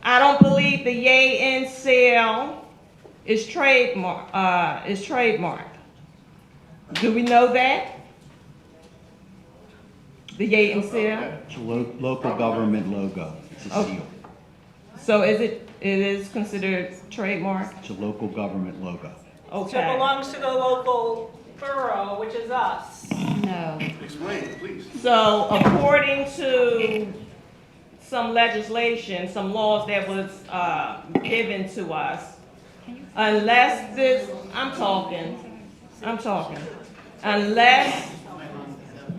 I don't believe the Yeadon sale is trademarked. Do we know that? The Yeadon sale? It's a local government logo. It's a seal. So it is considered trademark? It's a local government logo. So it belongs to the local borough, which is us. No. Explain it, please. So according to some legislation, some laws that was given to us, unless unless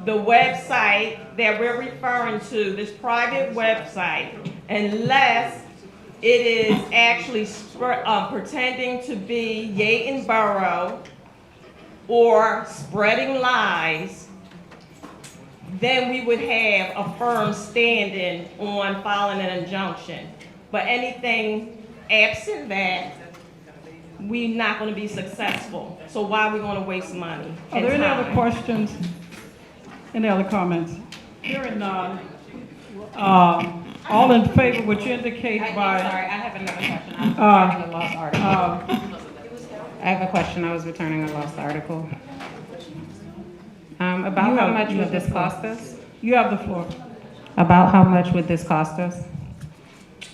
the website that we're referring to, this private website, unless it is actually pretending to be Yeadon Borough or spreading lies, then we would have a firm standing on filing an injunction. But anything absent that, we're not going to be successful. So why are we going to waste money? Are there any other questions? Any other comments? Hearing none. All in favor, which indicate by... I'm sorry, I have another question. I was returning a lost article. I have a question. I was returning a lost article. About how much would this cost us? You have the floor. About how much would this cost us?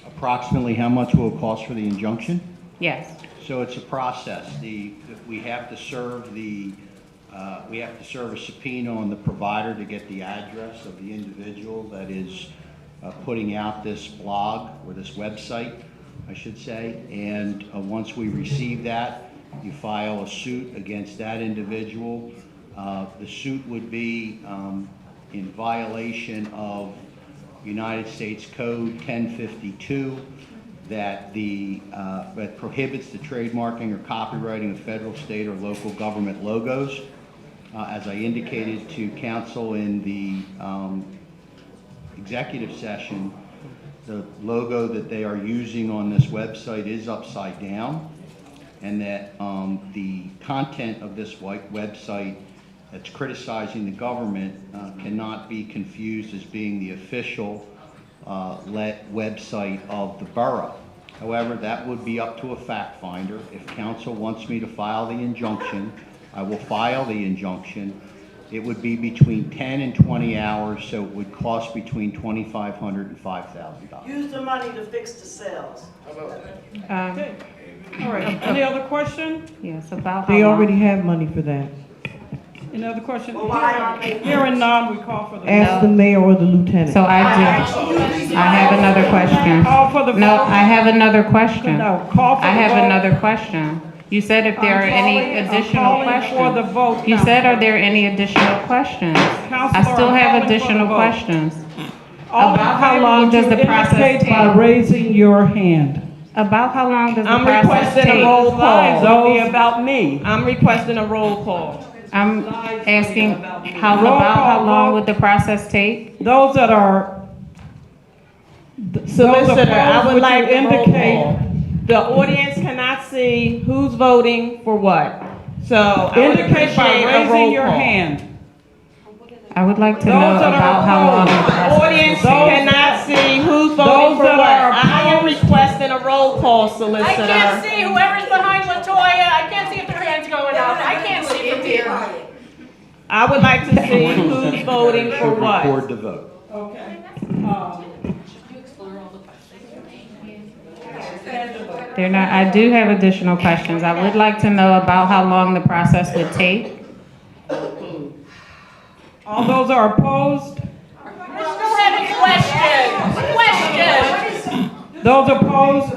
Approximately how much will it cost for the injunction? Yes. So it's a process. We have to serve a subpoena on the provider to get the address of the individual that is putting out this blog or this website, I should say. And once we receive that, you file a suit against that individual. The suit would be in violation of United States Code 1052 that prohibits the trademarking or copywriting of federal, state, or local government logos. As I indicated to council in the executive session, the logo that they are using on this website is upside down, and that the content of this website that's criticizing the government cannot be confused as being the official website of the borough. However, that would be up to a fact finder. If council wants me to file the injunction, I will file the injunction. It would be between 10 and 20 hours, so it would cost between $2,500 and $5,000. Use the money to fix the cells. Okay. All right, any other question? Yes, about They already have money for that. Any other question? Well, why aren't they- Hearing none, we call for the. Ask the mayor or the lieutenant. So I have another question. Call for the vote. No, I have another question. No, call for the I have vote. another question. You said if there are any additional I'm calling for the questions. vote, You said, Counselor. are there any additional questions? I Counselor, still I'm have calling for the additional vote. questions. All in About how favor, long would does you the process indicate by take? raising your hand. About how long does the I'm process requesting take? a roll call. Those about me. I'm requesting a roll call. I'm asking, Roll about how call long vote. would the process take? Those that are. Solicitor, I would like to a roll indicate. call. The audience cannot see who's voting for what. So I would Indicate by appreciate a raising roll your call. hand. I would like to Those know that are about how long the opposed. process Audience will take. cannot see who's Those voting for that what. are I am opposed. requesting a roll call, I solicitor. can't see whoever's behind Latoya. I can't see if their hand's going up. I can't see from here. I would like to see who's voting for Should what. record the vote. Okay. They're not, I do have additional questions. I would like to know about how long the process would take. All those are opposed? We're still having questions. Questions. Those opposed?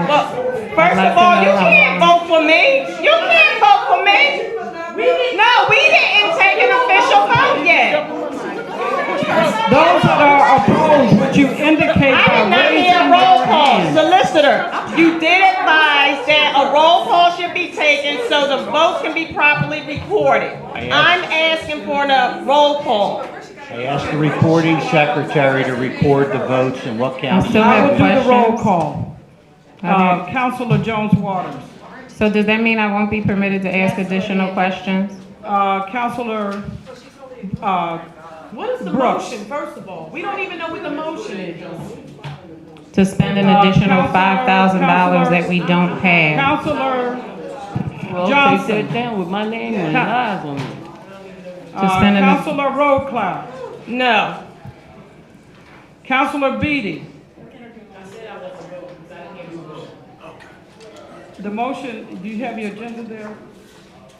Well, first of all, you can't vote for me. You can't vote for me. No, we didn't take an official vote yet. Those that are opposed, would you indicate I by did not raising hear a your roll call. hand? Solicitor, you did advise that a roll call should be taken so the votes can be properly recorded. I'm asking for a roll call. I asked the recording secretary to record the votes and what council. still I have will do the roll questions. call. Okay. Councilor Jones Waters. So does that mean I won't be permitted to ask additional questions? Councilor, What is the Brooks. motion, first of all? We don't even know what the motion is. To spend an additional $5,000 that we don't have? Councilor Well, Johnson. take that down with my name and eyes on it. To spend an, Councilor Roadcloud. No. Councilor Beatty. The motion, do you have your agenda there?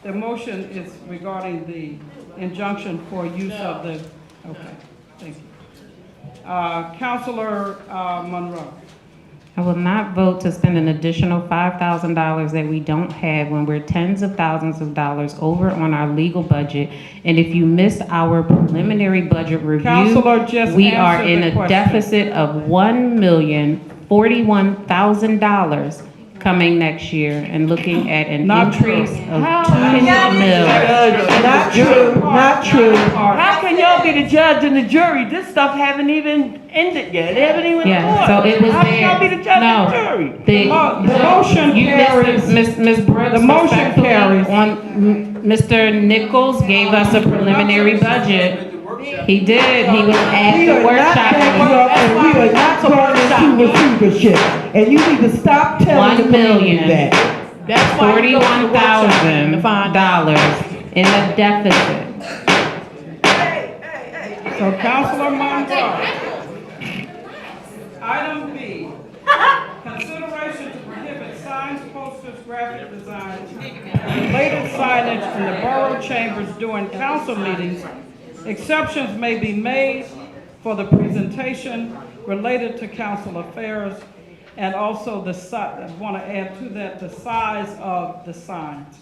The motion is regarding the injunction for use of the, okay, thank you. Councilor Monroe. I will not vote to spend an additional $5,000 that we don't have when we're tens of thousands of dollars over on our legal budget. And if you missed our preliminary budget review, Counselor, just we are answer in the a question. deficit of $1,041,000 coming next year and looking at an Not true. increase of 2 mil. Not true, not true. How can y'all be the judge and the jury? This stuff haven't even ended yet. They haven't even. Yeah, so it was How can y'all be the judge and the no, jury? the motion you carries. missed Ms. Brooks. The motion respectfully, carries. Mr. Nichols gave us a preliminary budget. He did, he was at We the are not workshop. backing up and we are not going into receivership. And you need to stop telling the community that. That's why you go to the workshop to find out. $41,000 in a deficit. So Councilor Monroe. Item B, consideration to prohibit signs, posters, graphic designs, and related signage in the borough chambers during council meetings. Exceptions may be made for the presentation related to council affairs, and also the I want to add to that the size of the signs.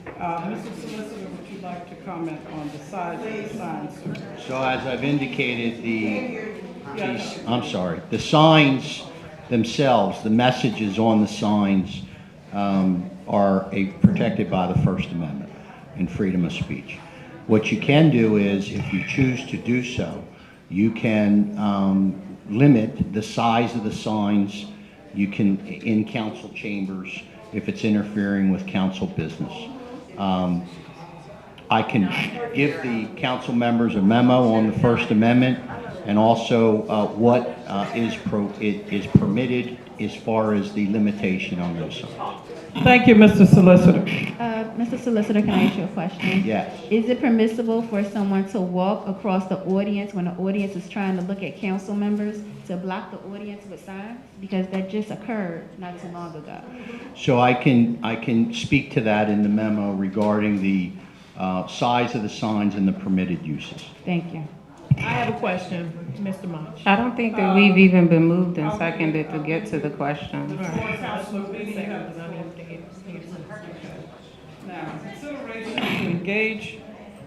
Mr. Solicitor, would you like to comment on the size of the signs, sir? So as I've indicated, the signs themselves, the messages on the signs are protected by the First Amendment and freedom of speech. What you can do is, if you choose to do so, you can limit the size of the signs. You can, in council chambers, if it's interfering with council business. I can give the council members a memo on the First Amendment and also what is permitted as far as the limitation on those signs. Thank you, Mr. Solicitor. Mr. Solicitor, can I ask you a question? Yes. Is it permissible for someone to walk across the audience when the audience is trying to look at council members to block the audience with signs? Because that just occurred not too long ago. So I can speak to that in the memo regarding the size of the signs and the permitted uses. Thank you. I have a question, Mr. Munch. I don't think that we've even been moved and seconded to get to the question. Now, consideration to engage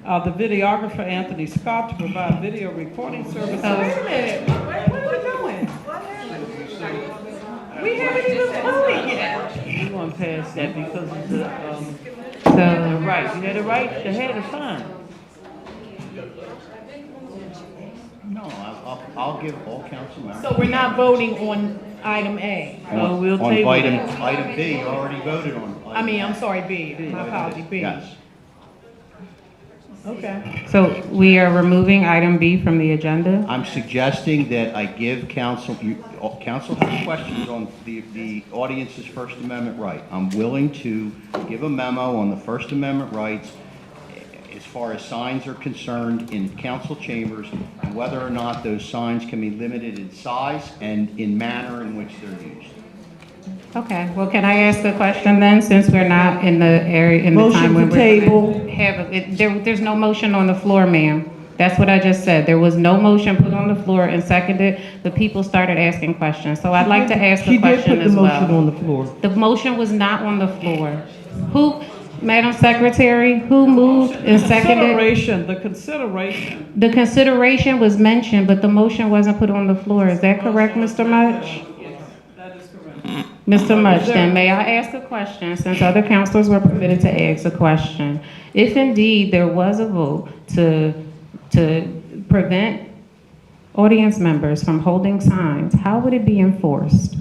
the videographer Anthony Scott to provide video recording services. Wait a minute, what are we doing? We haven't even voted yet. We want to pass that because of the, So, right, you had a right to have a sign. No, I'll give all council members. So we're not voting on item A. So we'll On table item, that. item B, you already voted on. I mean, I'm sorry, B, my apology, B. Yes. Okay. so we are removing item B from the agenda? I'm suggesting that I give council, council has questions on the audience's First Amendment right. I'm willing to give a memo on the First Amendment rights as far as signs are concerned in council chambers, and whether or not those signs can be limited in size and in manner in which they're used. Okay, well, can I ask a question then, since we're not in the area, in the Motion time to when we're table. gonna have, there's no motion on the floor, ma'am. That's what I just said. There was no motion put on the floor and seconded. The people started asking questions. So I'd like to ask a question as She did put the motion well. on the floor. The motion was not on the floor. Who, Madam Secretary, who moved and seconded? The The consideration was mentioned, but the motion wasn't put on the floor. Is that correct, Mr. Mudge? That is correct. Mr. Mudge, then may I ask a question, since other councilors were permitted to ask a question? If indeed there was a vote to prevent audience members from holding signs, how would it be enforced?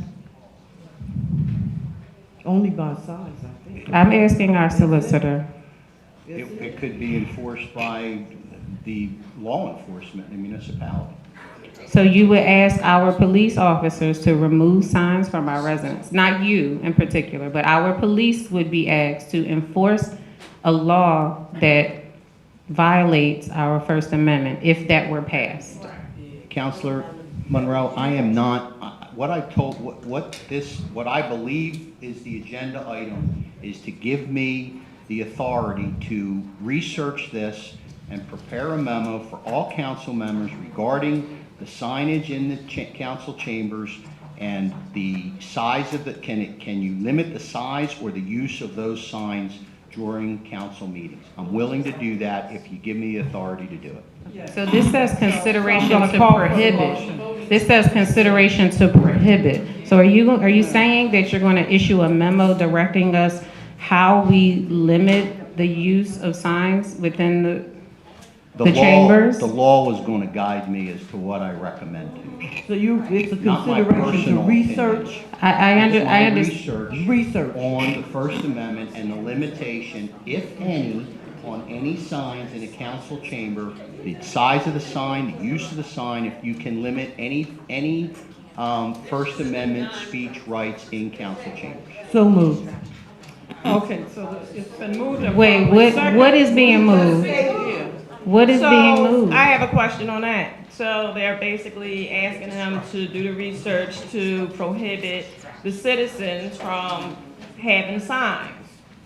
Only by size, I think. I'm asking our solicitor. It could be enforced by the law enforcement in the municipality. So you would ask our police officers to remove signs from our residents? Not you in particular, but our police would be asked to enforce a law that violates our First Amendment if that were passed. Councilor Monroe, I am not, what I told, what I believe is the agenda item is to give me the authority to research this and prepare a memo for all council members regarding the signage in the council chambers and the size of it. Can you limit the size or the use of those signs during council meetings? I'm willing to do that if you give me the authority to do it. So this says consideration to prohibit. This says consideration to prohibit. So are you saying that you're going to issue a memo directing us how we limit the use of signs within the chambers? The law was going to guide me as to what I recommend to. So it's a Not my consideration to personal research. opinion. I understand. Research on the First Amendment and the limitation, if any, on any signs in a council chamber, the size of the sign, the use of the sign, if you can limit any First Amendment speech rights in council chambers. So moved. Okay, so it's been moved and Wait, properly what is being moved? What is being moved? I have a question on that. So they're basically asking them to do the research to prohibit the citizens from having signs.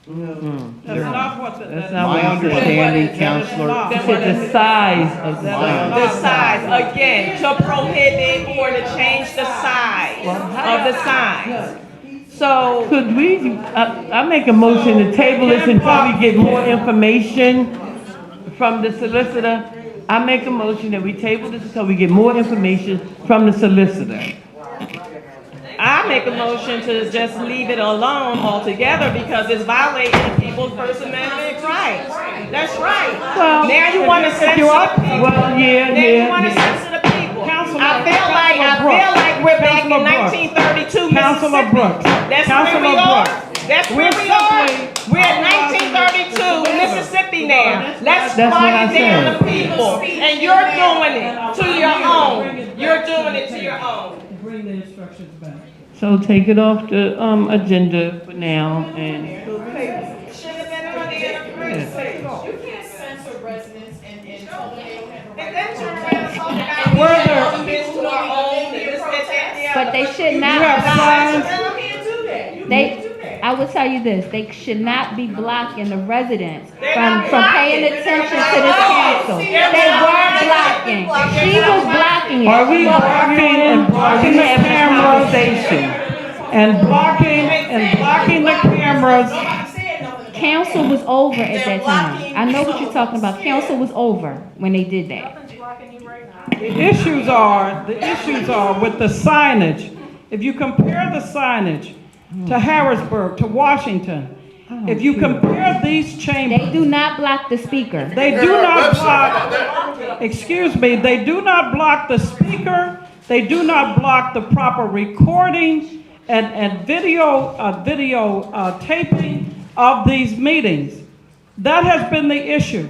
That's not what the. My understanding, Councilor. The size of The size, again, to prohibit or to change the size of the signs. So. Could we, I make a motion to table this until we get more information from the solicitor. I make a motion that we table this until we get more information from the solicitor. I make a motion to just leave it alone altogether because it's violating people's First Amendment rights. That's right. Well, Now you want to censor the people. Well, yeah. Now you want to censor the people. I feel like we're back in 1932 Mississippi. That's where we are. That's where we are. We're at 1932 Mississippi now. Let's quiet down the people. And you're doing it to your own. your own. Bring the instructions back. So take it off the, agenda for now and. Should have been on there in the first place. You can't censor residents and tell them they don't have a right. And then turn around and talk about developments to our own, and this, that, and the other. But they should not You have block. signs. You can't do that. You They, can't do that. I will tell you this, they should not be blocking the residents They're from not blocking. paying attention to this council. See, They they're were blocking. blocking. They're She was blocking it. Are we blocking and blocking the cameras? And blocking the cameras? Council was over at that time. I know what you're talking about. Council was over when they did that. The issues are with the signage. If you compare the signage to Harrisburg, to Washington, if you compare these chambers. They do not block the speaker. They do not block, excuse me, they do not block the speaker, they do not block the proper recording and video taping of these meetings. That has been the issue.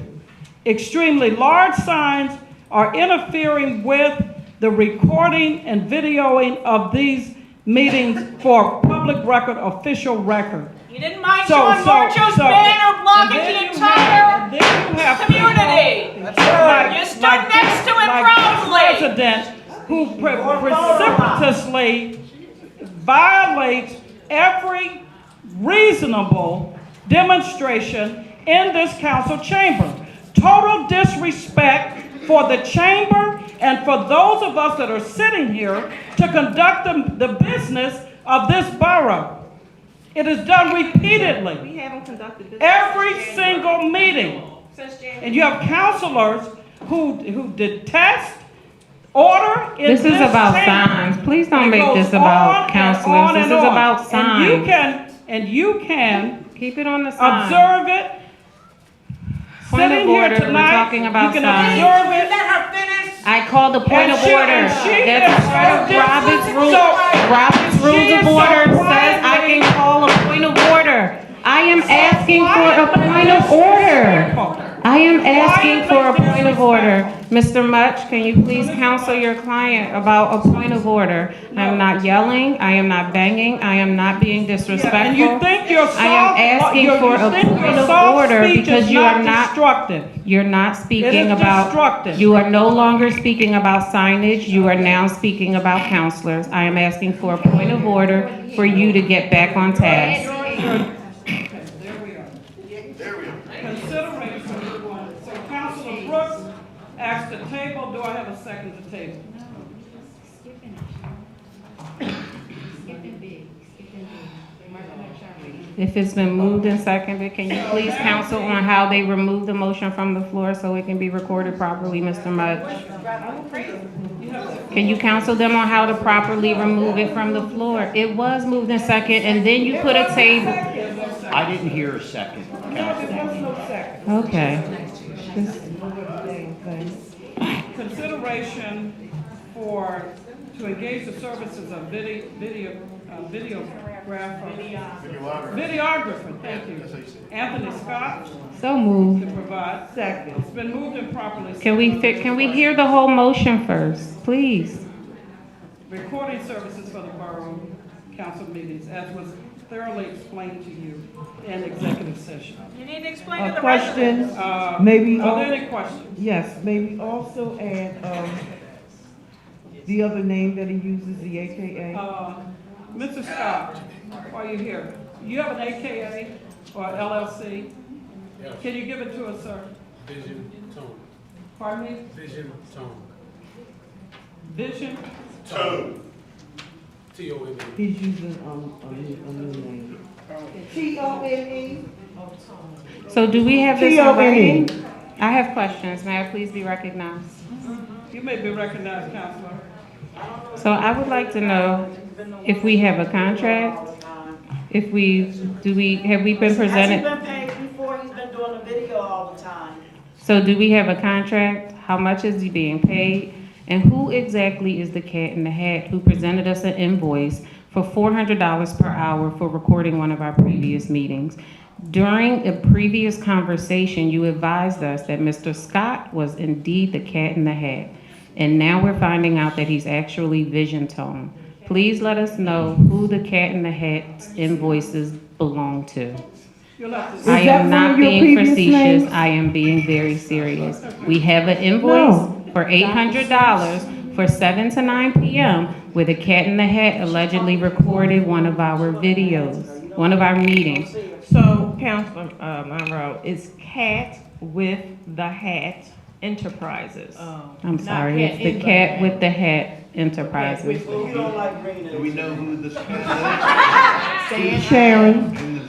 Extremely large signs are interfering with the recording and videoing of these meetings for public record, official record. You didn't mind Sean Marcho's banner blocking the entire community. You stood next to it proudly. President who precipitously violates every reasonable demonstration in this council chamber. Total disrespect for the chamber and for those of us that are sitting here to conduct the business of this borough. It is done repeatedly. We haven't conducted business. Every single meeting. And you have counselors who detest order in This is about chamber. signs. Please don't It make goes this about on counselors. and This is on. about signs. And you can keep it on the signs. observe it. Point Sitting of here order, we're tonight, talking about you can signs. observe it. Let her finish. I called a point And of she- order. and she That's is part of so Robert's rules. so- Robert's she rules is of so order says I quietly- can call a point of order. I am asking for a point of order. I am asking for a point of order. Mr. Mutch, can you please counsel your client about a point of order? I am not yelling, I am not banging, I am not being disrespectful. And you think your I am asking for a point of order because you are not destructive. You're not It speaking is about, destructive. you are no longer speaking about signage, you are now speaking about counselors. I am asking for a point of order for you to get back on task. Consideration, so Councilor Brooks asked to table, do I have a second to table? If it's been moved and seconded, can you please counsel on how they remove the motion from the floor so it can be recorded properly, Mr. Mudge? Can you counsel them on how to properly remove it from the floor? It was moved and second, and then you put a table. I didn't hear a second, Councilman. Okay. Consideration to engage the services of videographer, thank you. Anthony Scott. So moved. To provide. Second. It's been moved and properly. Can we hear the whole motion first, please? Recording services for the borough council meetings, as was thoroughly explained to you in executive session. You need to explain to the Question, residents. maybe. Are there any questions? Yes, maybe also add, the other name that he uses, the AKA. Mr. Scott, while you're here, you have an AKA or LLC? Yes. Can you give it to us, sir? Vision Tone. Pardon me? Vision Tone. Vision? Tone. Tone. He's using, a new name. Tone. So do we have this in T-O-N-E. writing? I have questions. May I please be recognized? You may be recognized, Counselor. So I would like to know if we have a contract, have we been presented? Has he been paid before? He's been doing the video all the time. So do we have a contract? How much is he being paid? And who exactly is the cat in the hat who presented us an invoice for $400 per hour for recording one of our previous meetings? During a previous conversation, you advised us that Mr. Scott was indeed the cat in the hat. And now we're finding out that he's actually vision tone. Please let us know who the Cat in the Hat invoices belong to. I am not being facetious, I am being very serious. We have an invoice for $800 for 7 to 9 p.m. where the Cat in the Hat allegedly recorded one of our videos, one of our meetings. So, Councilor Monroe, it's Cat with the Hat Enterprises. I'm sorry, it's the Cat with the Hat Enterprises. Do we know who this cat is? Sharon,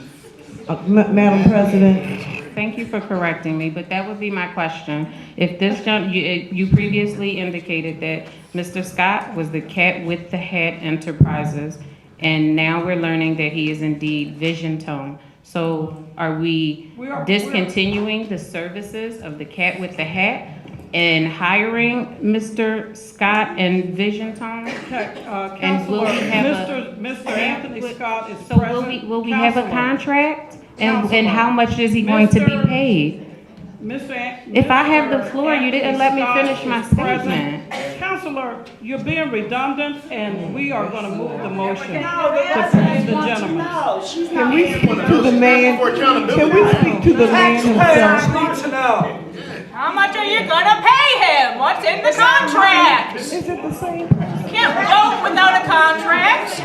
Madam President. Thank you for correcting me, but that would be my question. If this, you previously indicated that Mr. Scott was the Cat with the Hat Enterprises, and now we're learning that he is indeed vision tone. So are we discontinuing the services of the Cat with the Hat and hiring Mr. Scott and vision tone? And will we have Mr. Anthony Scott is so present. will we have a Counselor. contract? And how much is he going to be paid? If I have the floor, you didn't let me finish my statement. Counselor, you're being redundant, and we are going to move the motion to please the gentleman. Can we speak to the man? Can we speak to the man himself? How much are you gonna pay him? What's in the contract? Is it the same? You can't vote without a contract.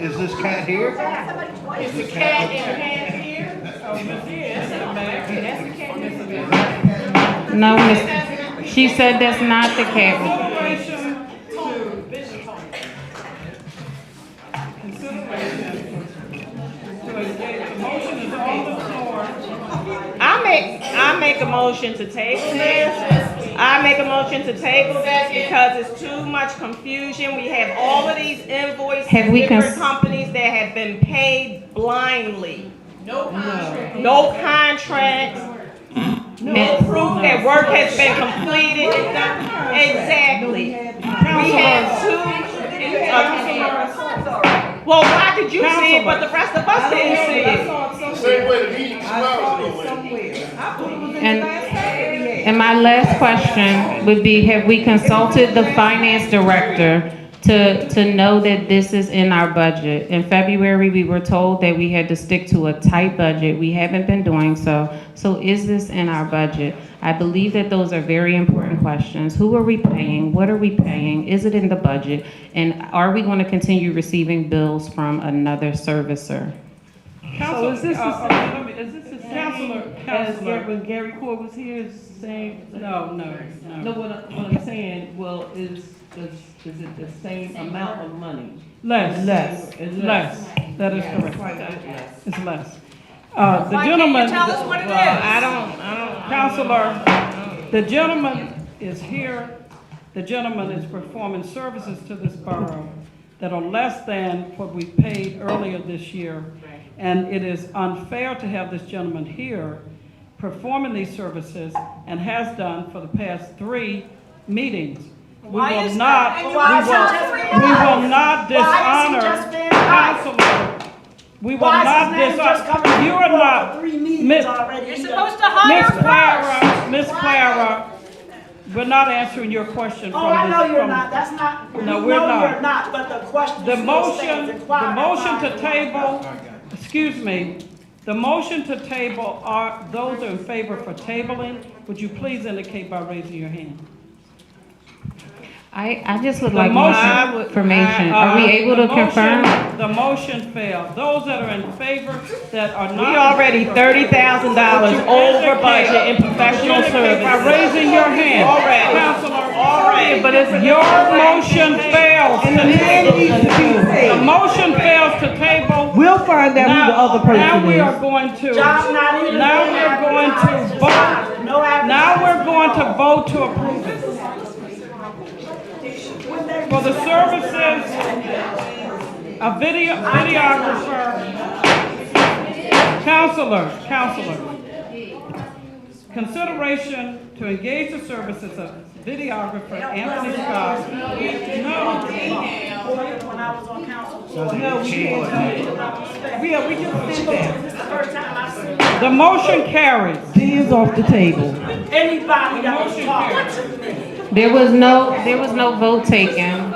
Is this cat here? Is the Cat in the Hat here? No, Miss, she said that's not the cat. I make a motion to table this. I make a motion to table this because it's too much confusion. We have all of these invoices, different companies that have been paid blindly. No contract. No contract. No proof that work has been completed. Exactly. We had two. Well, why did you see it, but the rest of us didn't see it? Same way the meeting 2 hours ago. And my last question would be, have we consulted the finance director to know that this is in our budget? In February, we were told that we had to stick to a tight budget. We haven't been doing so. So is this in our budget? I believe that those are very important questions. Who are we paying? What are we paying? Is it in the budget? And are we going to continue receiving bills from another servicer? Counselor, is this the same Counselor, as when Gary Core was here, is the same? No, what I'm saying, well, is it the same amount of money? Less. It's Less. That is Yeah, correct. quite a bit less. It's less. The Why gentleman. can't you tell us what it is? I don't. Counselor, the gentleman is here. The gentleman is performing services to this borough that are less than what we paid earlier this year. And it is unfair to have this gentleman here performing these services and has done for the past 3 meetings. We will not dishonor Counselor. We will not dishonor. You are not. You're supposed to hire first. Miss Clara, we're not answering your question from Oh, I know you're from- not, that's not, you No, know we're not. you're not, but the question The still stands. motion to table, excuse me, the motion to table are, those in favor for tabling, would you please indicate by raising your hand? I just would The like more motion- information. Are we able to the motion- confirm? The motion failed. Those that are in favor, that are not. We already in favor, $30,000 would you over indicate- budget in professional would you indicate services. By raising your hand. Already. Counselor. Already. But it's your motion fails. And the man needs to be The paid. motion fails to table. We'll find out who the other person is. Now we are going to. Job not even Now been we're going to advertised. vote. No Now we're going to vote to approve it. For the services, a videographer, counselor, consideration to engage the services of videographer Anthony Scott. No. When I was on council. No, we can't. We just did that. This is the first time I've seen it. The motion carries. D is off the table. Anybody that was talking to me. There was no vote taken.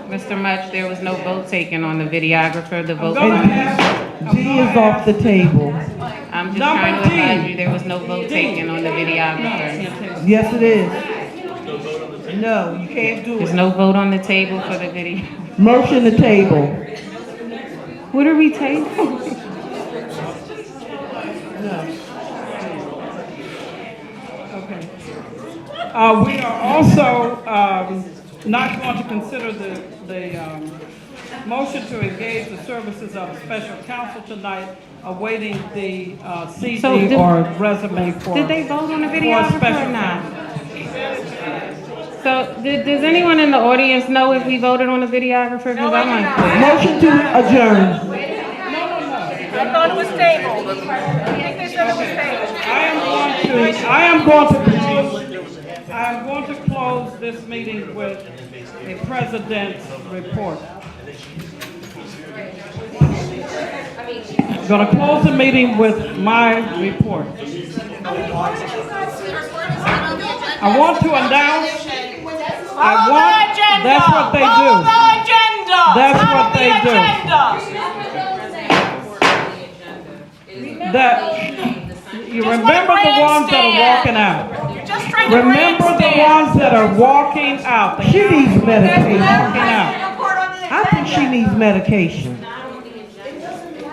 Mr. Mutch, there was no vote taken on the videographer. The vote. And D is off the table. I'm just trying to advise you, there was no vote taken on the videographer. Yes, it is. No, you can't do There's it. no vote on the table for the video. Motion to table. What are we tabling? Okay. We are also not going to consider the motion to engage the services of special counsel tonight, awaiting the CV or resume for. Did they vote on the for videographer special or not? counsel. So, does anyone in the audience know if we voted on the videographer? Because I'm unclear. Motion to adjourn. I thought it was tabled. I think they said it was tabled. I am going to close this meeting with a president's report. I'm going to close the meeting with my report. I want to announce. That's what they do. That's what they do. You remember the ones that are walking out. Remember the ones that are walking out. She needs medication. Walking out. I think she needs medication.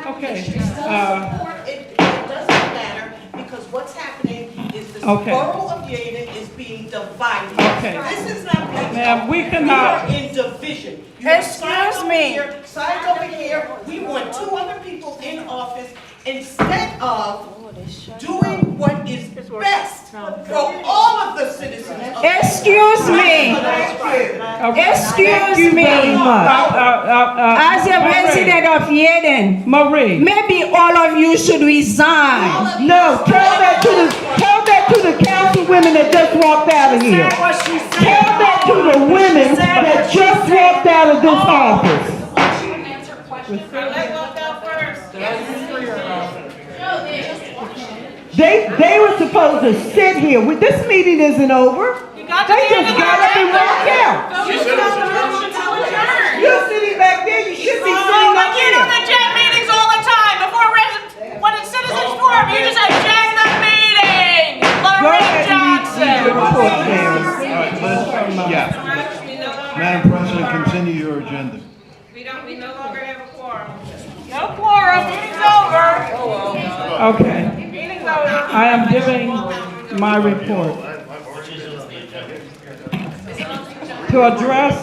Okay. It doesn't matter, because what's happening is the Okay. borough of Yeadon is being divided. Okay. This is not. Ma'am, we cannot. We are in division. You have sides over here, sides over here. We want two other people in office instead of doing what is best for all of the citizens. Excuse me. Excuse me. As a resident of Yeadon, Marie, maybe all of you should resign. No, tell that to the council women that just walked out of here. Tell that to the women that just walked out of this office. They were supposed to sit here. This meeting isn't over. They just got up and walked out. You're sitting back there. You should be sitting up You here. do the gen meetings all the time before when it's citizens forum. You just agenda meeting. Lorraine Johnson. Yeah. Madam President, continue your agenda. We no longer have a quorum. No quorum. Meeting's over. Okay. Meeting's over. I am giving my report. To address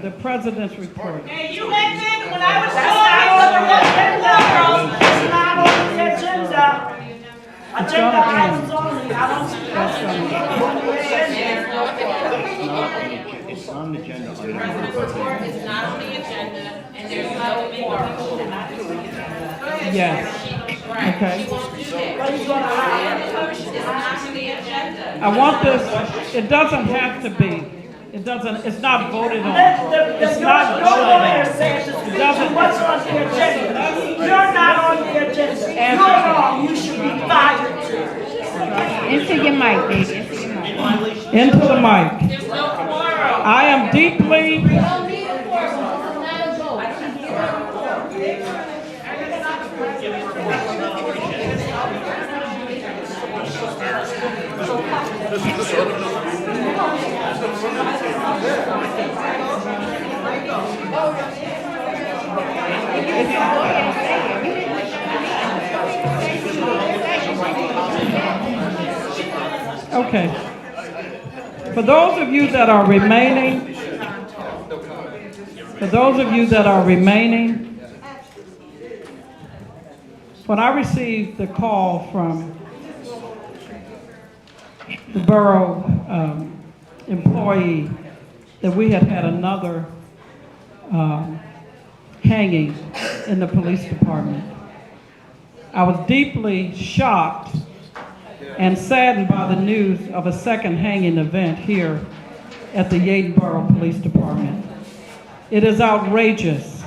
the president's report. Hey, you mentioned when I was talking. It's not on the agenda. Agenda items only. I don't see It's on the agenda. It's not on the agenda, and there's no quorum. Yes. Okay. It's not on the agenda. I want this, it doesn't have to be. It doesn't, it's not voted on. It's not Your voted lawyer on. says It it's doesn't. what's on the agenda. You're not on the agenda. You're wrong. You should be fired too. Into your mic, baby. Into your mic. Into the mic. I am deeply. Okay. For those of you that are remaining, when I received the call from the borough employee that we had another hanging in the police department, I was deeply shocked and saddened by the news of a second hanging event here at the Yeadon Borough Police Department. It is outrageous.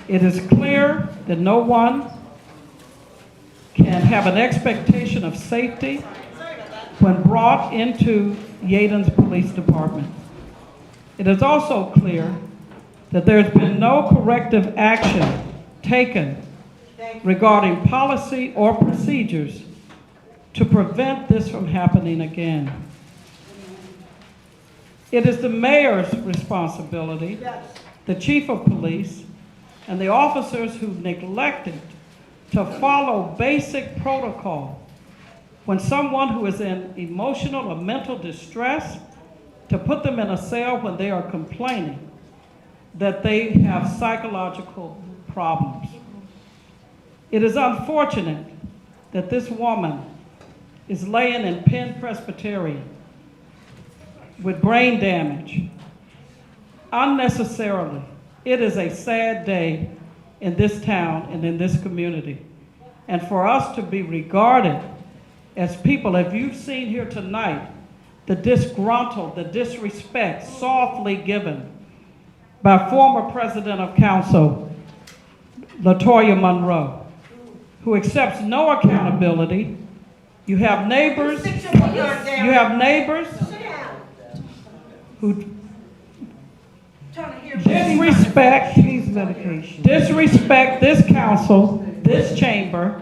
It is clear that no one can have an expectation of safety when brought into Yeadon's Police Department. It is also clear that there's been no corrective action taken regarding policy or procedures to prevent this from happening again. It is the mayor's responsibility, the chief of police, and the officers who neglected to follow basic protocol when someone who is in emotional or mental distress, to put them in a cell when they are complaining that they have psychological problems. It is unfortunate that this woman is laying in Penn Presbyterian with brain damage unnecessarily. It is a sad day in this town and in this community. And for us to be regarded as people, if you've seen here tonight, the disgruntled, the disrespect softly given by former President of Council, LaToya Monroe, who accepts no accountability. You have neighbors who disrespect this council, this chamber,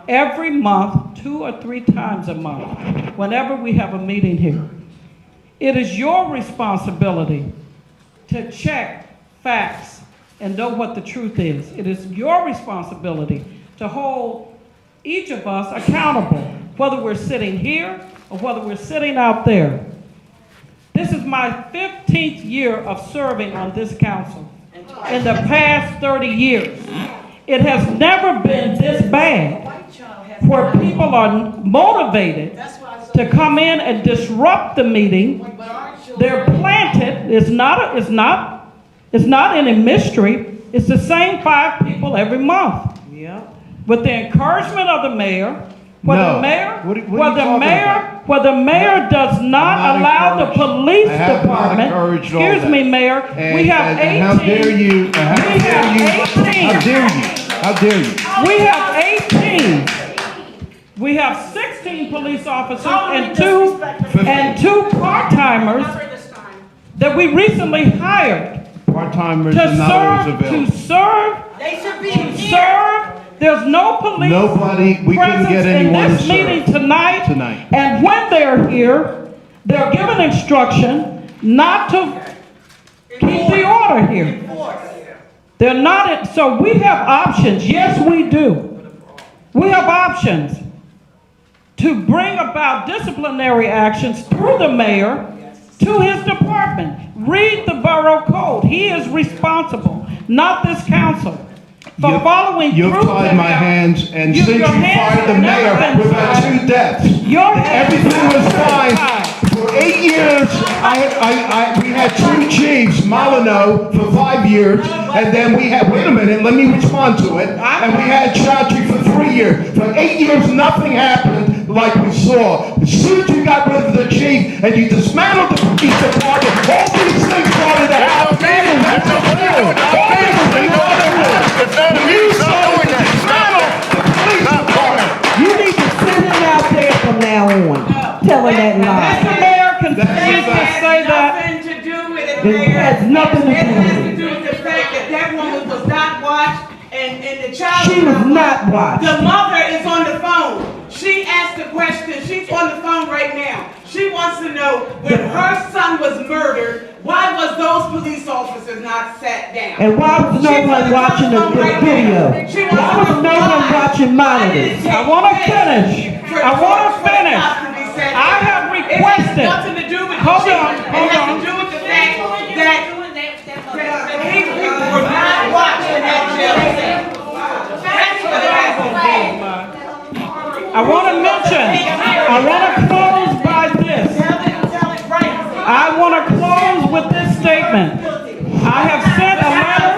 every month, 2 or 3 times a month, whenever we have a meeting here. It is your responsibility to check facts and know what the truth is. It is your responsibility to hold each of us accountable, whether we're sitting here or whether we're sitting out there. This is my 15th year of serving on this council. In the past 30 years, it has never been this bad, where people are motivated to come in and disrupt the meeting. They're planted. It's not any mystery. It's the same 5 people every month. Yeah. With the encouragement of the mayor, where No. the mayor, What are you where the talking mayor, about? where the mayor does not allow the police I have not department. encouraged all Excuse that. me, Mayor. We have 18. How dare you? How We have dare you? 18. How dare you? How dare you? We have 18. We have 16 police officers and two part-timers that we recently hired Part-timers to are not always available. serve. They should be To serve. There's no police Nobody, we couldn't get presence in anyone to this meeting serve tonight. tonight. And when they're here, they're given instruction not to keep the order here. They're not, so we have options. Yes, we do. We have options to bring about disciplinary actions through the mayor to his department. Read the borough code. He is responsible, not this council, for following through. You've tied my hands, and since you your hands fired the have never mayor, been we've had tied. 2 deaths. Your hands Everything have was never been fine. tied. For 8 years, we had 2 chiefs, Molyneux for 5 years, and then we had, wait a minute, let me respond to it, and we had Chaudhry for 3 years. For 8 years, nothing happened like we saw. As soon as you got rid of the chief and you dismantled the police department, all these things started to happen. You need to send him out there from now on, telling that lie. Mr. Mayor continues to say that. Nothing to do with it, It Mayor. has nothing to It do has with to it. do with the fact that that woman was not watched and the child She was not watched. The mother is on the phone. She asked the question. She's on the phone right now. She wants to know when her son was murdered, why was those police officers not sat down? And why was no one watching the video? Why was no one watching monitors? I want to finish. I want to finish. I have requested. It has nothing to do with Hold the on, chief. hold It has on. to do with the fact that these people were not watching that jail cell. That's what it has to do. I want to mention, I want to close by this. I want to close with this statement. I have sent a letter.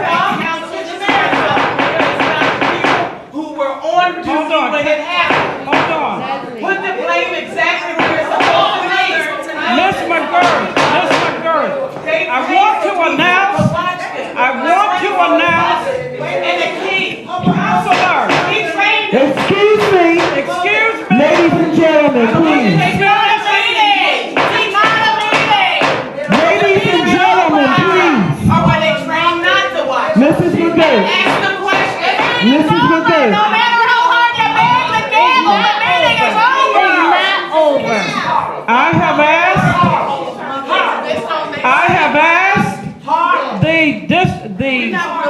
Who were on duty when it happened. Hold on. Put the blame exactly where it's supposed to be. Miss McGurk, I want to announce, And the key. Counselor, Excuse me. excuse me. Ladies and gentlemen, please. Excuse me. I have asked the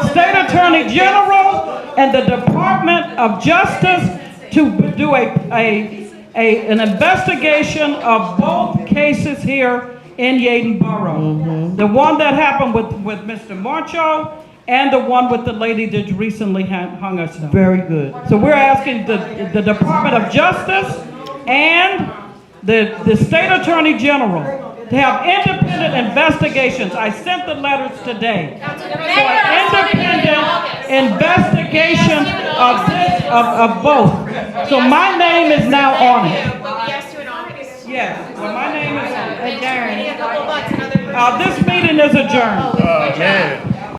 State Attorney General and the Department of Justice to do an investigation of both cases here in Yeadon Borough. The one that happened with Mr. Marcho and the one with the lady that recently hung herself. Very good. So we're asking the Department of Justice and the State Attorney General to have independent investigations. I sent the letters today. So an independent investigation of both. So my name is now on it. Yes, well, my name is on it. Adjourned. This meeting is adjourned. Oh, man.